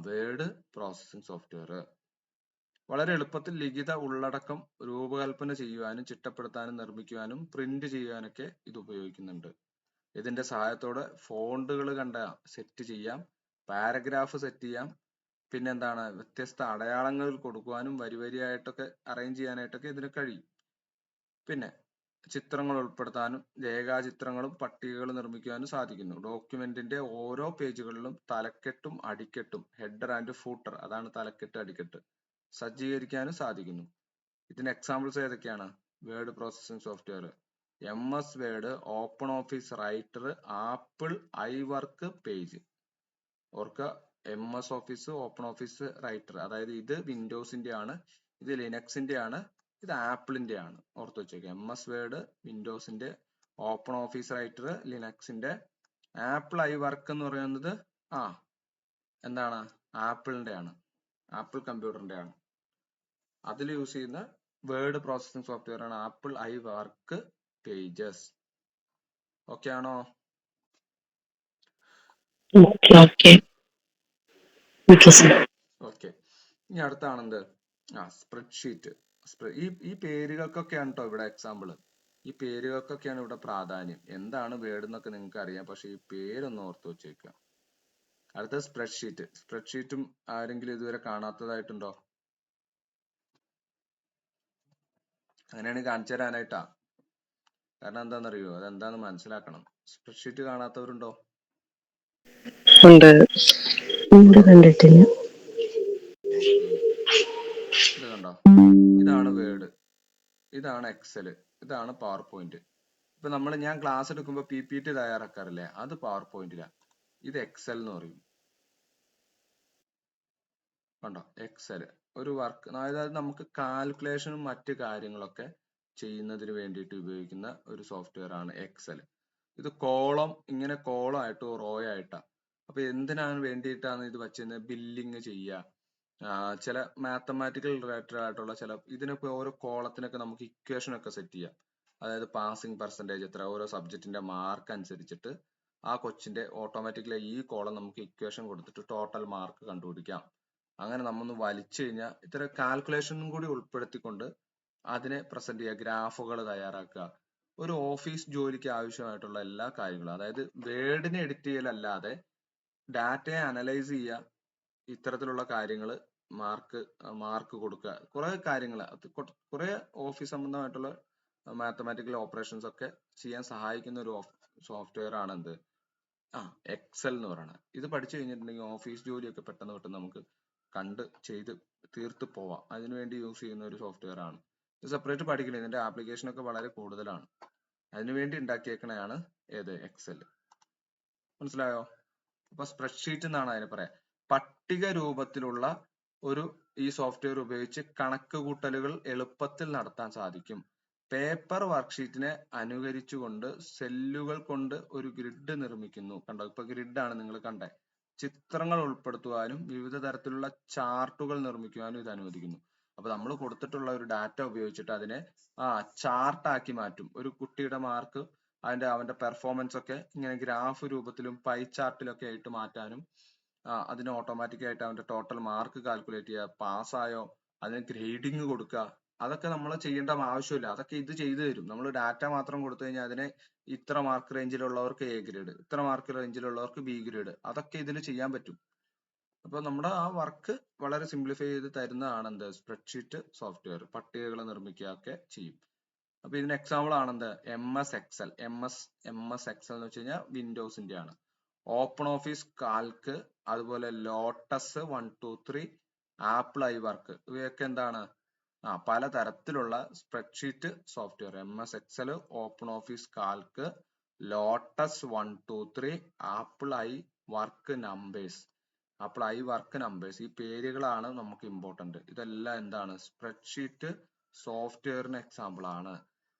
വേർഡ് പ്രോസസ്സിംഗ് സോഫ്റ്റ്വെയർ. വളരെ എളുപ്പത്തിൽ ലിഖിത ഉള്ളടക്കം രൂപകൽപ്പന ചെയ്യുവാനും ചിട്ടപ്പെടുത്താനും നിർമ്മിക്കുവാനും പ്രിന്റ് ചെയ്യുവാനൊക്കെ ഇത് ഉപയോഗിക്കുന്നുണ്ട്. ഇതിന്റെ സഹായത്തോടെ ഫോണ്ടുകൾ സെറ്റ് ചെയ്യാം, പാരഗ്രാഫ് സെറ്റ് ചെയ്യാം, പിന്നെ എന്താണ്, വ്യത്യസ്ത അടയാളങ്ങൾ കൊടുക്കുവാനും വരിയായിട്ടൊക്കെ അറേഞ്ച് ചെയ്യാനായിട്ടൊക്കെ ഇതിന് കഴിയും. പിന്നെ ചിത്രങ്ങൾ ഉൾപ്പെടുത്താനും രേഖാചിത്രങ്ങളും പട്ടികകളും നിർമ്മിക്കുവാനും സാധിക്കുന്നു. ഡോക്യുമെന്റിന്റെ ഓരോ പേജുകളിലും തലക്കെട്ടും അടിക്കെട്ടും, ഹെഡർ ആൻഡ് ഫൂട്ടർ, അതാണ് തലക്കെട്ട് അടിക്കെട്ട്, സജ്ജീകരിക്കാനും സാധിക്കുന്നു. ഇതിന് എക്സാമ്പിൾസ് ഏതൊക്കെയാണ്? Word processing software, MS Word, Open Office Writer, Apple iWork page. ഓർക്കുക, MS Office, Open Office Writer, അതായത് ഇത് വിൻഡോസിന്റെ ആണ്, ഇത് ലിനക്സിന്റെ ആണ്, ഇത് ആപ്പിളിന്റെ ആണ്. ഓർത്ത് വെച്ചേക്കുക. MS വേർഡ് വിൻഡോസിന്റെ, ഓപ്പൺ ഓഫീസ് റൈറ്റർ ലിനക്സിന്റെ, ആപ്പിൾ ഐവർക്ക് എന്ന് പറയുന്നത് എന്താണ്? ആപ്പിളിന്റെ ആണ്, ആപ്പിൾ കമ്പ്യൂട്ടറിന്റെ ആണ്. അതിൽ യൂസ് ചെയ്യുന്ന വേർഡ് പ്രോസസ്സിംഗ് സോഫ്റ്റ്വെയർ ആണ് ആപ്പിൾ ഐവർക്ക് പേജസ്. ഓക്കെ ആണോ? ഓക്കെ. ഇനി അടുത്താണെന്ത്? സ്പ്രെഡ്ഷീറ്റ്. ഈ പേരുകൾക്കൊക്കെയാണ് കേട്ടോ ഇവിടെ എക്സാമ്പിൾ. ഈ പേരുകൾക്കൊക്കെയാണ് ഇവിടെ പ്രാധാന്യം. എന്താണ് വേർഡ് എന്നൊക്കെ നിങ്ങൾക്ക് അറിയാം, പക്ഷെ ഈ പേരൊന്ന് ഓർത്ത് വെച്ചേക്കുക. അടുത്ത സ്പ്രെഡ്ഷീറ്റ്. സ്പ്രെഡ്ഷീറ്റും ആരെങ്കിലും ഇതുവരെ കാണാത്തതായിട്ടുണ്ടോ? അങ്ങനെയാണെങ്കിൽ കാണിച്ചു തരാനായിട്ടാ. കാരണം എന്താണെന്നറിയോ, അതെന്താന്ന് മനസ്സിലാക്കണം. സ്പ്രെഡ്ഷീറ്റ് കാണാത്തവരുണ്ടോ? കണ്ടിട്ടില്ല. ഇത് കണ്ടോ? ഇതാണ് വേർഡ്, ഇതാണ് എക്സൽ, ഇതാണ് പവർ പോയിന്റ്. ഇപ്പൊ ഞാൻ ക്ലാസ് എടുക്കുമ്പോൾ PPT തയ്യാറാക്കാറില്ലേ, അത് പവർ പോയിന്റിലാണ്. ഇത് എക്സൽ എന്ന് പറയും. കണ്ടോ? എക്സൽ ഒരു വർക്ക്, അതായത് നമുക്ക് കാൽക്കുലേഷനും മറ്റു കാര്യങ്ങളൊക്കെ ചെയ്യുന്നതിന് വേണ്ടിയിട്ട് ഉപയോഗിക്കുന്ന ഒരു സോഫ്റ്റ്വെയർ ആണ് എക്സൽ. ഇത് ഇങ്ങനെ കോളം ആയിട്ടോ റോ ആയിട്ടാ. അപ്പൊ എന്തിനാണ് വേണ്ടിയിട്ടാണ് ഇത് വെച്ചിരുന്നത്? ബില്ലിങ് ചെയ്യുക, ചില മാത്തമാറ്റിക്കൽ റിലേറ്റഡ് ആയിട്ടുള്ള ഇതിനൊക്കെ ഓരോ കോളത്തിനൊക്കെ നമുക്ക് ഇക്വേഷൻ ഒക്കെ സെറ്റ് ചെയ്യാം. അതായത് പാസിംഗ് പെർസെന്റേജ് എത്ര, ഓരോ സബ്ജക്റ്റിന്റെ മാർക്ക് അനുസരിച്ചിട്ട് ആ കൊച്ചിന്റെ ഓട്ടോമാറ്റിക്കലി ഈ കോളം നമുക്ക് ഇക്വേഷൻ കൊടുത്തിട്ട് ടോട്ടൽ മാർക്ക് കണ്ടുപിടിക്കാം. അങ്ങനെ നമ്മൊന്ന് വലിച്ചു കഴിഞ്ഞാൽ ഇത്തരം കാൽക്കുലേഷനും കൂടി ഉൾപ്പെടുത്തിക്കൊണ്ട് അതിനെ പ്രസന്റ് ചെയ്യുക, ഗ്രാഫുകൾ തയ്യാറാക്കുക. ഒരു ഓഫീസ് ജോലിക്ക് ആവശ്യമായിട്ടുള്ള എല്ലാ കാര്യങ്ങളും, അതായത് വേർഡിനെ എഡിറ്റ് ചെയ്യലല്ലാതെ ഡാറ്റയെ അനലൈസ് ചെയ്യുക, ഇത്തരത്തിലുള്ള കാര്യങ്ങൾ, മാർക്ക് കൊടുക്കുക, കുറെ കാര്യങ്ങൾ, കുറെ ഓഫീസ് സംബന്ധമായിട്ടുള്ള മാത്തമാറ്റിക്കൽ ഓപ്പറേഷൻസ് ഒക്കെ ചെയ്യാൻ സഹായിക്കുന്ന ഒരു സോഫ്റ്റ്വെയർ ആണ് എന്ത്? എക്സൽ എന്ന് പറയുന്നത്. ഇത് പഠിച്ചു കഴിഞ്ഞിട്ടുണ്ടെങ്കിൽ ഓഫീസ് ജോലിയൊക്കെ പെട്ടെന്ന് നമുക്ക് ചെയ്ത് തീർത്ത് പോവാം. അതിനുവേണ്ടി യൂസ് ചെയ്യുന്ന ഒരു സോഫ്റ്റ്വെയർ ആണ്. ഇത് സെപ്പറേറ്റ് പഠിക്കില്ല, ഇതിന്റെ ആപ്ലിക്കേഷൻ ഒക്കെ വളരെ കൂടുതലാണ്. അതിനുവേണ്ടി ഉണ്ടാക്കിയേക്കണയാണ് ഏത്? എക്സൽ. മനസ്സിലായോ? അപ്പൊ സ്പ്രെഡ്ഷീറ്റ് എന്നാണ് അതിനെ പറയാ. പട്ടിക രൂപത്തിലുള്ള ഈ സോഫ്റ്റ്വെയർ ഉപയോഗിച്ച് കണക്കുകൂട്ടലുകൾ എളുപ്പത്തിൽ നടത്താൻ സാധിക്കും. പേപ്പർ വർക്ക്ഷീറ്റിനെ അനുകരിച്ചുകൊണ്ട് സെല്ലുകൾ കൊണ്ട് ഒരു ഗ്രിഡ് നിർമ്മിക്കുന്നു. കണ്ടോ? ഇപ്പൊ ഗ്രിഡ് ആണ് നിങ്ങൾ കണ്ടേ. ചിത്രങ്ങൾ ഉൾപ്പെടുത്തുവാനും വിവിധ തരത്തിലുള്ള ചാർട്ടുകൾ നിർമ്മിക്കുവാനും ഇത് അനുവദിക്കുന്നു. അപ്പൊ നമ്മൾ കൊടുത്തിട്ടുള്ള ഒരു ഡാറ്റ ഉപയോഗിച്ചിട്ട് അതിനെ ചാർട്ടാക്കി മാറ്റും. ഒരു കുട്ടിയുടെ മാർക്ക്, അവന്റെ പെർഫോമൻസ് ഒക്കെ ഇങ്ങനെ ഗ്രാഫ് രൂപത്തിലും പൈ ചാർട്ടിലൊക്കെ ആയിട്ട് മാറ്റാനും അതിന് ഓട്ടോമാറ്റിക് ആയിട്ട് അവന്റെ ടോട്ടൽ മാർക്ക് കാൽക്കുലേറ്റ് ചെയ്യുക, പാസ്സായോ അതിന് ഗ്രേഡിങ് കൊടുക്കുക, അതൊക്കെ നമ്മൾ ചെയ്യേണ്ട ആവശ്യമില്ല. അതൊക്കെ ഇത് ചെയ്തു തരും. നമ്മൾ ഡാറ്റ മാത്രം കൊടുത്തു കഴിഞ്ഞാൽ അതിനെ ഇത്ര മാർക്ക് റേഞ്ചിലുള്ളവർക്ക് A ഗ്രേഡ്, ഇത്ര മാർക്ക് റേഞ്ചിലുള്ളവർക്ക് B ഗ്രേഡ്, അതൊക്കെ ഇതിൽ ചെയ്യാൻ പറ്റും. അപ്പൊ നമ്മുടെ ആ വർക്ക് വളരെ സിംപ്ലിഫൈ ചെയ്ത് തരുന്നതാണ് എന്ത്? Spreadsheet software. പട്ടികകൾ നിർമ്മിക്കുക ഒക്കെ ചെയ്യും. അപ്പൊ ഇതിന് എക്സാമ്പിൾ ആണെന്ത്? MS Excel. MS എക്സൽ എന്ന് വെച്ച് കഴിഞ്ഞാൽ വിൻഡോസിന്റെ ആണ്. ഓപ്പൺ ഓഫീസ് കാൽക്ക്, അതുപോലെ ലോട്ടസ് 1 2 3, ആപ്പിൾ ഐവർക്ക്, ഇവയൊക്കെ എന്താണ്? പലതരത്തിലുള്ള spreadsheet software. MS Excel, Open Office Calc, Lotus 1 2 3, Apple iWork Numbers. ഈ പേരുകളാണ് നമുക്ക് ഇമ്പോർട്ടന്റ്. ഇതെല്ലാം എന്താണ്? സ്പ്രെഡ്ഷീറ്റ് സോഫ്റ്റ്വെയറിന് എക്സാമ്പിൾ ആണ്.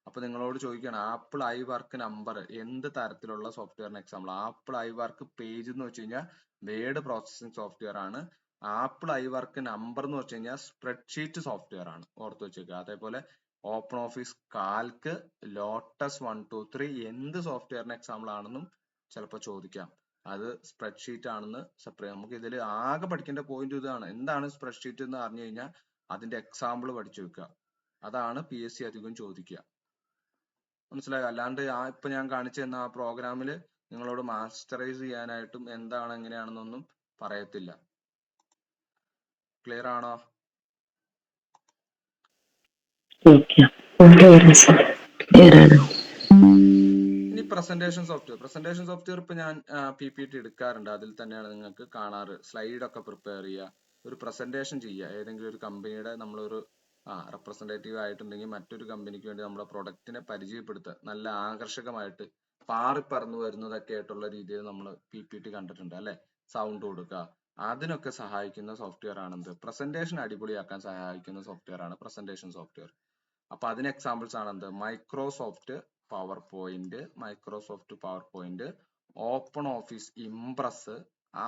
അപ്പൊ നിങ്ങളോട് ചോദിക്കുകയാണ്, ആപ്പിൾ ഐവർക്ക് നമ്പർ എന്ത് തരത്തിലുള്ള സോഫ്റ്റ്വെയറിന് എക്സാമ്പിൾ? ആപ്പിൾ ഐവർക്ക് പേജ് എന്ന് വെച്ച് കഴിഞ്ഞാൽ വേർഡ് പ്രോസസ്സിംഗ് സോഫ്റ്റ്വെയർ ആണ്. ആപ്പിൾ ഐവർക്ക് നമ്പർ എന്ന് വെച്ച് കഴിഞ്ഞാൽ സ്പ്രെഡ്ഷീറ്റ് സോഫ്റ്റ്വെയർ ആണ്. ഓർത്ത് വെച്ചേക്കുക. അതേപോലെ ഓപ്പൺ ഓഫീസ് കാൽക്ക്, ലോട്ടസ് 1 2 3 എന്ത് സോഫ്റ്റ്വെയറിന് എക്സാമ്പിൾ ആണെന്നും ചിലപ്പോൾ ചോദിക്കാം. അത് സ്പ്രെഡ്ഷീറ്റ് ആണെന്ന് സെപ്പറേറ്റ്. നമുക്ക് ഇതിൽ ആകെ പഠിക്കേണ്ട പോയിന്റ് ഇതാണ്. എന്താണ് സ്പ്രെഡ്ഷീറ്റ് എന്ന് അറിഞ്ഞു കഴിഞ്ഞാൽ അതിന്റെ എക്സാമ്പിൾ പഠിച്ചു വെക്കുക. അതാണ് PSC അധികം ചോദിക്കുക. മനസ്സിലായോ? അല്ലാണ്ട് ഇപ്പൊ ഞാൻ കാണിച്ചു തന്ന ആ പ്രോഗ്രാമിൽ നിങ്ങളോട് മാസ്റ്ററൈസ് ചെയ്യാനായിട്ടും എന്താണ് എങ്ങനെയാണെന്നൊന്നും പറയത്തില്ല. ക്ലിയർ ആണോ? ഇനി പ്രസന്റേഷൻ സോഫ്റ്റ്വെയർ ഇപ്പൊ ഞാൻ PPT എടുക്കാറുണ്ട്. അതിൽ തന്നെയാണ് നിങ്ങൾക്ക് കാണാറ്. സ്ലൈഡ് ഒക്കെ പ്രിപ്പയർ ചെയ്യുക, ഒരു പ്രസന്റേഷൻ ചെയ്യുക, ഏതെങ്കിലും ഒരു കമ്പനിയുടെ നമ്മളൊരു റെപ്രസെന്റേറ്റീവ് ആയിട്ടുണ്ടെങ്കിൽ മറ്റൊരു കമ്പനിക്ക് വേണ്ടി നമ്മുടെ പ്രൊഡക്റ്റിനെ പരിചയപ്പെടുത്തുക, നല്ല ആകർഷകമായിട്ട് പാറിപ്പറന്നു വരുന്നതൊക്കെ ആയിട്ടുള്ള രീതിയിൽ നമ്മൾ PPT കണ്ടിട്ടുണ്ട് അല്ലെ, സൗണ്ട് കൊടുക്കുക, അതിനൊക്കെ സഹായിക്കുന്ന സോഫ്റ്റ്വെയർ ആണ് എന്ത്, പ്രസന്റേഷൻ അടിപൊളിയാക്കാൻ സഹായിക്കുന്ന സോഫ്റ്റ്വെയർ ആണ് പ്രസന്റേഷൻ സോഫ്റ്റ്വെയർ. അപ്പൊ അതിന് എക്സാമ്പിൾസ് ആണ് എന്ത്, Microsoft PowerPoint, Open Office Impress,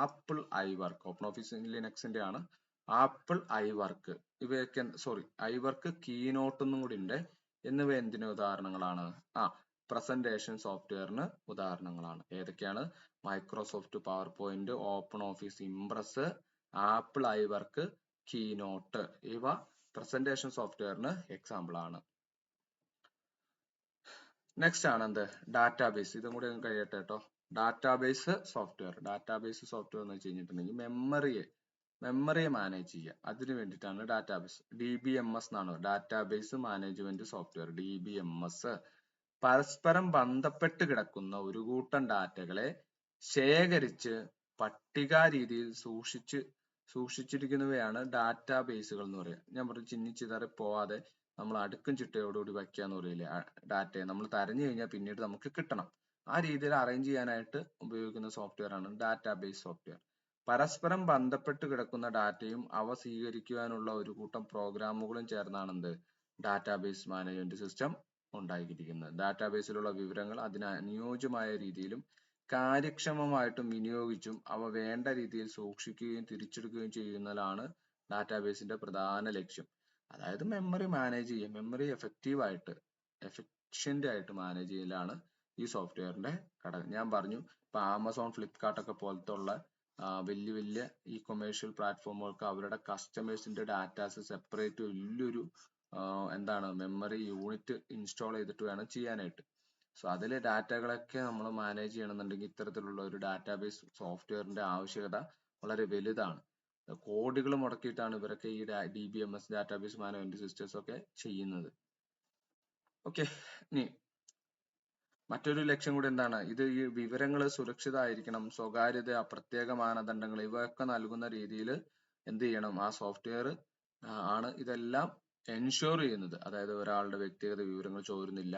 Apple iWork, Open Office ലിനക്സിന്റെ ആണ്, ആപ്പിൾ ഐവർക്ക്, ഇവയൊക്കെ ഐവർക്ക് കീനോട്ട് എന്നും കൂടി ഉണ്ട്, എന്നിവ എന്തിന് ഉദാഹരണങ്ങളാണ്, പ്രസന്റേഷൻ സോഫ്റ്റ്വെയറിന് ഉദാഹരണങ്ങളാണ്. ഏതൊക്കെയാണ്, Microsoft PowerPoint, Open Office Impress, Apple iWork, Keynote, ഇവ പ്രസന്റേഷൻ സോഫ്റ്റ്വെയറിന് എക്സാമ്പിൾ ആണ്. നെക്സ്റ്റ് ആണ് എന്ത്, ഡാറ്റാബേസ്. ഇതും കൂടി കഴിയട്ടെ കേട്ടോ. ഡാറ്റാബേസ് സോഫ്റ്റ്വെയർ എന്ന് വെച്ച് കഴിഞ്ഞിട്ടുണ്ടെങ്കിൽ മെമ്മറിയെ മാനേജ് ചെയ്യുക, അതിന് വേണ്ടിയിട്ടാണ് ഡാറ്റാബേസ്. DBMS എന്നാണ്, ഡാറ്റാബേസ് മാനേജ്മെന്റ് സോഫ്റ്റ്വെയർ. DBMS പരസ്പരം ബന്ധപ്പെട്ട് കിടക്കുന്ന ഒരു കൂട്ടം ഡാറ്റകളെ ശേഖരിച്ച് പട്ടിക രീതിയിൽ സൂക്ഷിച്ചിരിക്കുന്നവയാണ് ഡാറ്റാബേസുകൾ എന്ന് പറയുക. ഞാൻ പറഞ്ഞു ചിന്നിച്ചിതറി പോവാതെ നമ്മൾ അടുക്കും ചിട്ടയോടുകൂടി വയ്ക്കുക എന്ന് പറയില്ലേ, ഡാറ്റയെ നമ്മൾ തരഞ്ഞു കഴിഞ്ഞാൽ പിന്നീട് നമുക്ക് കിട്ടണം, ആ രീതിയിൽ അറേഞ്ച് ചെയ്യാനായിട്ട് ഉപയോഗിക്കുന്ന സോഫ്റ്റ്വെയർ ആണ് ഡാറ്റാബേസ് സോഫ്റ്റ്വെയർ. പരസ്പരം ബന്ധപ്പെട്ട് കിടക്കുന്ന ഡാറ്റയും അവ സ്വീകരിക്കുവാനുള്ള ഒരു കൂട്ടം പ്രോഗ്രാമുകളും ചേർന്നാണ് എന്ത്, ഡാറ്റാബേസ് മാനേജ്മെന്റ് സിസ്റ്റം ഉണ്ടാക്കിയിരിക്കുന്നത്. ഡാറ്റാബേസിലുള്ള വിവരങ്ങൾ അതിന് അനുയോജ്യമായ രീതിയിലും കാര്യക്ഷമമായിട്ടും വിനിയോഗിച്ചും അവ വേണ്ട രീതിയിൽ സൂക്ഷിക്കുകയും തിരിച്ചെടുക്കുകയും ചെയ്യുന്നതാണ് ഡാറ്റാബേസിന്റെ പ്രധാന ലക്ഷ്യം. അതായത് മെമ്മറി മാനേജ് ചെയ്യുക, മെമ്മറി എഫിഷ്യന്റ് ആയിട്ട് മാനേജ് ചെയ്യലാണ് ഈ സോഫ്റ്റ്വെയറിന്റെ ഘടകം. ഞാൻ പറഞ്ഞു ഇപ്പൊ ആമസോൺ, ഫ്ലിപ്കാർട്ട് ഒക്കെ പോലത്തെ ഉള്ള വലിയ ഈ കൊമേഴ്ഷ്യൽ പ്ലാറ്റ്ഫോമുകൾക്ക് അവരുടെ കസ്റ്റമേഴ്സിന്റെ ഡാറ്റാസ് സെപ്പറേറ്റ് വലിയൊരു മെമ്മറി യൂണിറ്റ് ഇൻസ്റ്റാൾ ചെയ്തിട്ട് വേണം ചെയ്യാനായിട്ട്. സോ അതിലെ ഡാറ്റകളൊക്കെ നമ്മൾ മാനേജ് ചെയ്യണമെന്നുണ്ടെങ്കിൽ ഇത്തരത്തിലുള്ള ഒരു ഡാറ്റാബേസ് സോഫ്റ്റ്വെയറിന്റെ ആവശ്യകത വളരെ വലുതാണ്. കോടികൾ മുടക്കിയിട്ടാണ് ഇവരൊക്കെ ഈ DBMS ഡാറ്റാബേസ് മാനേജ്മെന്റ് സിസ്റ്റംസ് ഒക്കെ ചെയ്യുന്നത്. ഓക്കെ, ഇനി മറ്റൊരു ലക്ഷ്യം കൂടി എന്താണ്, ഇത് ഈ വിവരങ്ങൾ സുരക്ഷിതമായിരിക്കണം, സ്വകാര്യത, പ്രത്യേക മാനദണ്ഡങ്ങൾ ഇവയൊക്കെ നൽകുന്ന രീതിയിൽ എന്ത് ചെയ്യണം, ആ സോഫ്റ്റ്വെയർ ആണ് ഇതെല്ലാം എൻഷുർ ചെയ്യുന്നത്. അതായത് ഒരാളുടെ വ്യക്തിഗത വിവരങ്ങൾ ചോരുന്നില്ല,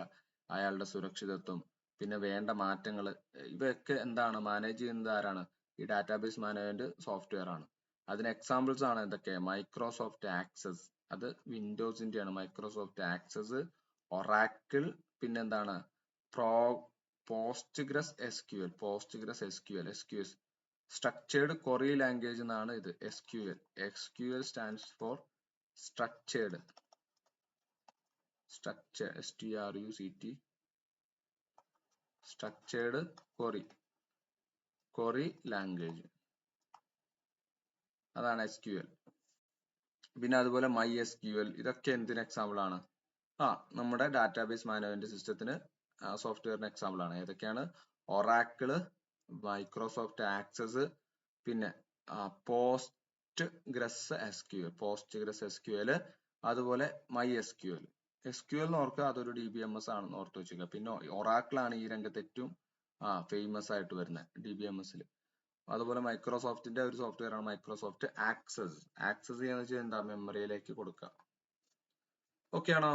അയാളുടെ സുരക്ഷിതത്വം, പിന്നെ വേണ്ട മാറ്റങ്ങൾ, ഇവയൊക്കെ മാനേജ് ചെയ്യുന്നത് ആരാണ്, ഈ ഡാറ്റാബേസ് മാനേജ്മെന്റ് സോഫ്റ്റ്വെയർ ആണ്. അതിന് എക്സാമ്പിൾസ് ആണ് എന്തൊക്കെ, മൈക്രോസോഫ്റ്റ് ആക്സസ്, അത് വിൻഡോസിന്റെ ആണ്, മൈക്രോസോഫ്റ്റ് ആക്സസ്, ഒറാക്കിൾ, പിന്നെന്താണ് Postgres SQL, structured query language എന്നാണ് ഇത്. SQL stands for structured query language, അതാണ് SQL. പിന്നെ അതുപോലെ MySQL, ഇതൊക്കെ എന്തിന് എക്സാമ്പിൾ ആണ്, നമ്മുടെ ഡാറ്റാബേസ് മാനേജ്മെന്റ് സിസ്റ്റത്തിന് സോഫ്റ്റ്വെയറിന് എക്സാമ്പിൾ ആണ്. ഏതൊക്കെയാണ്, ഒറാക്കിള്, മൈക്രോസോഫ്റ്റ് ആക്സസ്, പിന്നെ പോസ്റ്റ്ഗ്രസ് SQL, അതുപോലെ MySQL. SQL എന്ന് ഓർക്കുക, അതൊരു DBMS ആണെന്ന് ഓർത്ത് വെക്കുക. പിന്നെ ഒറാക്കിൾ ആണ് ഈ രംഗത്ത് ഏറ്റവും ഫേമസ് ആയിട്ട് വരുന്നത് DBMS-ൽ. അതുപോലെ മൈക്രോസോഫ്റ്റിന്റെ ഒരു സോഫ്റ്റ്വെയർ ആണ് മൈക്രോസോഫ്റ്റ് ആക്സസ് ചെയ്യാന്ന് വെച്ചാൽ എന്താ, മെമ്മറിയിലേക്ക് കൊടുക്കുക. ഓക്കെ ആണോ?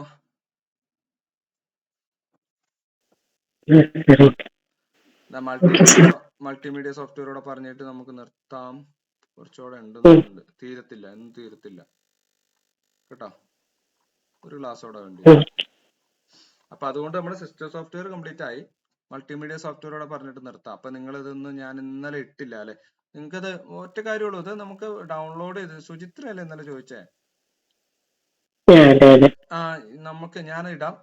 മൾട്ടിമീഡിയ സോഫ്റ്റ്വെയറോടെ പറഞ്ഞിട്ട് നമുക്ക് നിർത്താം. കുറച്ചുകൂടെ ഉണ്ട്, തീരത്തില്ല കേട്ടോ, ഒരു ക്ലാസ്സോടെ വേണ്ടി. അപ്പൊ അതുകൊണ്ട് നമ്മുടെ സിസ്റ്റം സോഫ്റ്റ്വെയർ കംപ്ലീറ്റ് ആയി. മൾട്ടിമീഡിയ സോഫ്റ്റ്വെയറോടെ പറഞ്ഞിട്ട് നിർത്താം. അപ്പൊ നിങ്ങൾ ഇതൊന്നും ഞാൻ ഇന്നലെ ഇട്ടില്ല അല്ലെ, നിങ്ങൾക്കത് ഒറ്റ കാര്യമുള്ളൂ, ഇത് നമുക്ക് ഡൗൺലോഡ് ചെയ്ത്, സുചിത്ര അല്ലേ ഇന്നലെ ചോദിച്ചേ, നമുക്ക് ഞാൻ ഇടാം,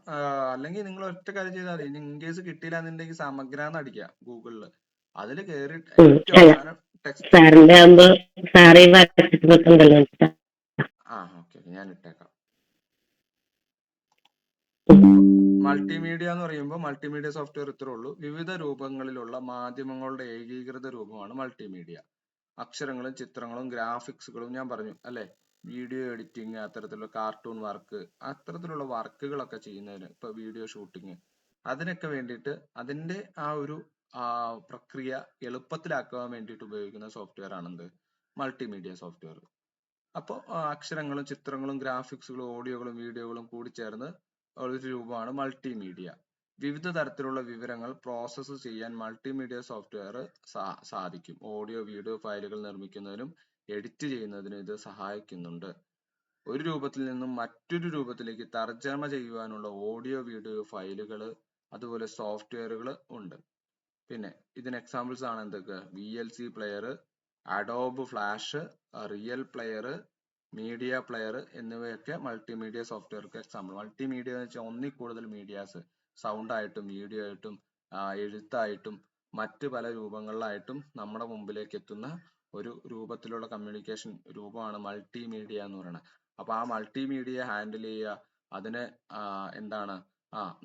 അല്ലെങ്കിൽ നിങ്ങൾ ഒറ്റ കാര്യം ചെയ്താൽ മതി. ഇൻ കേസ് കിട്ടിയില്ലാന്നുണ്ടെങ്കിൽ സമഗ്രാന്ന് അടിക്കുക ഗൂഗിളില്, അതില് കേറി ടെക്സ്റ്റ് ഓക്കെ ഞാൻ ഇട്ടേക്കാം. മൾട്ടിമീഡിയ എന്ന് പറയുമ്പോൾ മൾട്ടിമീഡിയ സോഫ്റ്റ്വെയർ ഇത്രേ ഉള്ളൂ. വിവിധ രൂപങ്ങളിലുള്ള മാധ്യമങ്ങളുടെ ഏകീകൃത രൂപമാണ് മൾട്ടിമീഡിയ. അക്ഷരങ്ങളും ചിത്രങ്ങളും ഗ്രാഫിക്സുകളും ഞാൻ പറഞ്ഞു അല്ലെ, വീഡിയോ എഡിറ്റിംഗ്, അത്തരത്തിലുള്ള കാർട്ടൂൺ വർക്ക്, അത്തരത്തിലുള്ള വർക്കുകളൊക്കെ ചെയ്യുന്നതിന്, ഇപ്പൊ വീഡിയോ ഷൂട്ടിങ്, അതിനൊക്കെ വേണ്ടിയിട്ട് അതിന്റെ ആ ഒരു പ്രക്രിയ എളുപ്പത്തിലാക്കാൻ വേണ്ടിയിട്ട് ഉപയോഗിക്കുന്ന സോഫ്റ്റ്വെയർ ആണെന്ത്, മൾട്ടിമീഡിയ സോഫ്റ്റ്വെയർ. അപ്പോൾ അക്ഷരങ്ങളും ചിത്രങ്ങളും ഗ്രാഫിക്സുകളും ഓഡിയോകളും വീഡിയോകളും കൂടി ചേർന്ന് ഒരു രൂപമാണ് മൾട്ടിമീഡിയ. വിവിധ തരത്തിലുള്ള വിവരങ്ങൾ പ്രോസസ്സ് ചെയ്യാൻ മൾട്ടിമീഡിയ സോഫ്റ്റ്വെയർ സാധിക്കും. ഓഡിയോ വീഡിയോ ഫയലുകൾ നിർമ്മിക്കുന്നതിനും എഡിറ്റ് ചെയ്യുന്നതിനും ഇത് സഹായിക്കുന്നുണ്ട്. ഒരു രൂപത്തിൽ നിന്നും മറ്റൊരു രൂപത്തിലേക്ക് തർജ്ജമ ചെയ്യുവാനുള്ള ഓഡിയോ വീഡിയോ ഫയലുകൾ അതുപോലെ സോഫ്റ്റ്വെയറുകൾ ഉണ്ട്. പിന്നെ ഇതിന് എക്സാമ്പിൾസ് ആണ് എന്തൊക്കെ? VLC player, Adobe flash, real player, media player എന്നിവയൊക്കെ മൾട്ടിമീഡിയ സോഫ്റ്റ്വെയർക്ക് എക്സാമ്പിൾ. മൾട്ടിമീഡിയ എന്ന് വെച്ചാൽ ഒന്നിൽ കൂടുതൽ മീഡിയാസ്, സൗണ്ട് ആയിട്ടും വീഡിയോ ആയിട്ടും എഴുത്തായിട്ടും മറ്റ് പല രൂപങ്ങളിലായിട്ടും നമ്മുടെ മുമ്പിലേക്ക് എത്തുന്ന ഒരു രൂപത്തിലുള്ള കമ്മ്യൂണിക്കേഷൻ രൂപമാണ് മൾട്ടിമീഡിയ എന്ന് പറയുന്നത്. അപ്പൊ ആ മൾട്ടിമീഡിയ ഹാൻഡിൽ ചെയ്യുക, അതിനെ എന്താണ്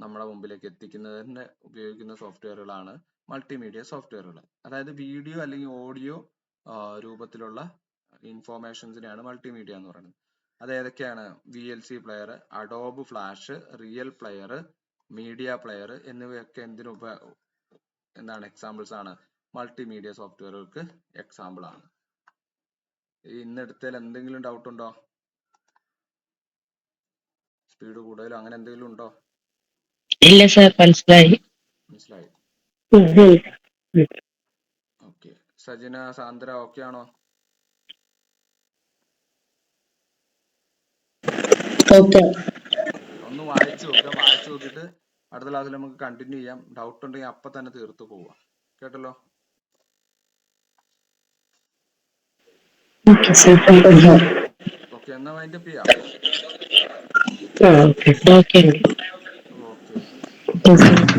നമ്മുടെ മുമ്പിലേക്ക് എത്തിക്കുന്നതിന് ഉപയോഗിക്കുന്ന സോഫ്റ്റ്വെയറുകളാണ് മൾട്ടിമീഡിയ സോഫ്റ്റ്വെയറുകൾ. അതായത് വീഡിയോ അല്ലെങ്കിൽ ഓഡിയോ രൂപത്തിലുള്ള ഇൻഫോർമേഷൻസിനെയാണ് മൾട്ടിമീഡിയ എന്ന് പറയുന്നത്. അത് ഏതൊക്കെയാണ്? VLC player, Adobe flash, real player, media player എന്നിവയൊക്കെ എന്താണ് എക്സാമ്പിൾസ് ആണ്? മൾട്ടിമീഡിയ സോഫ്റ്റ്വെയറുകൾക്ക് എക്സാമ്പിൾ ആണ്. ഇന്നെടുത്തതിൽ എന്തെങ്കിലും ഡൗട്ട് ഉണ്ടോ? സ്പീഡ് കൂടുതലോ അങ്ങനെ എന്തെങ്കിലും ഉണ്ടോ? ഇല്ല സർ, മനസ്സിലായി. ഓക്കെ. സജിന, സാന്ദ്ര ഓക്കെ ആണോ? ഒന്ന് വായിച്ചു നോക്കുക. വായിച്ചു നോക്കിയിട്ട് അടുത്ത ക്ലാസ്സിൽ നമുക്ക് കണ്ടിന്യൂ ചെയ്യാം. ഡൗട്ട് ഉണ്ടെങ്കിൽ അപ്പൊ തന്നെ തീർത്തു പോവാം. കേട്ടല്ലോ? ഓക്കെ, എന്നാ വൈൻഡപ്പ് ചെയ്യാം. ഓക്കെ.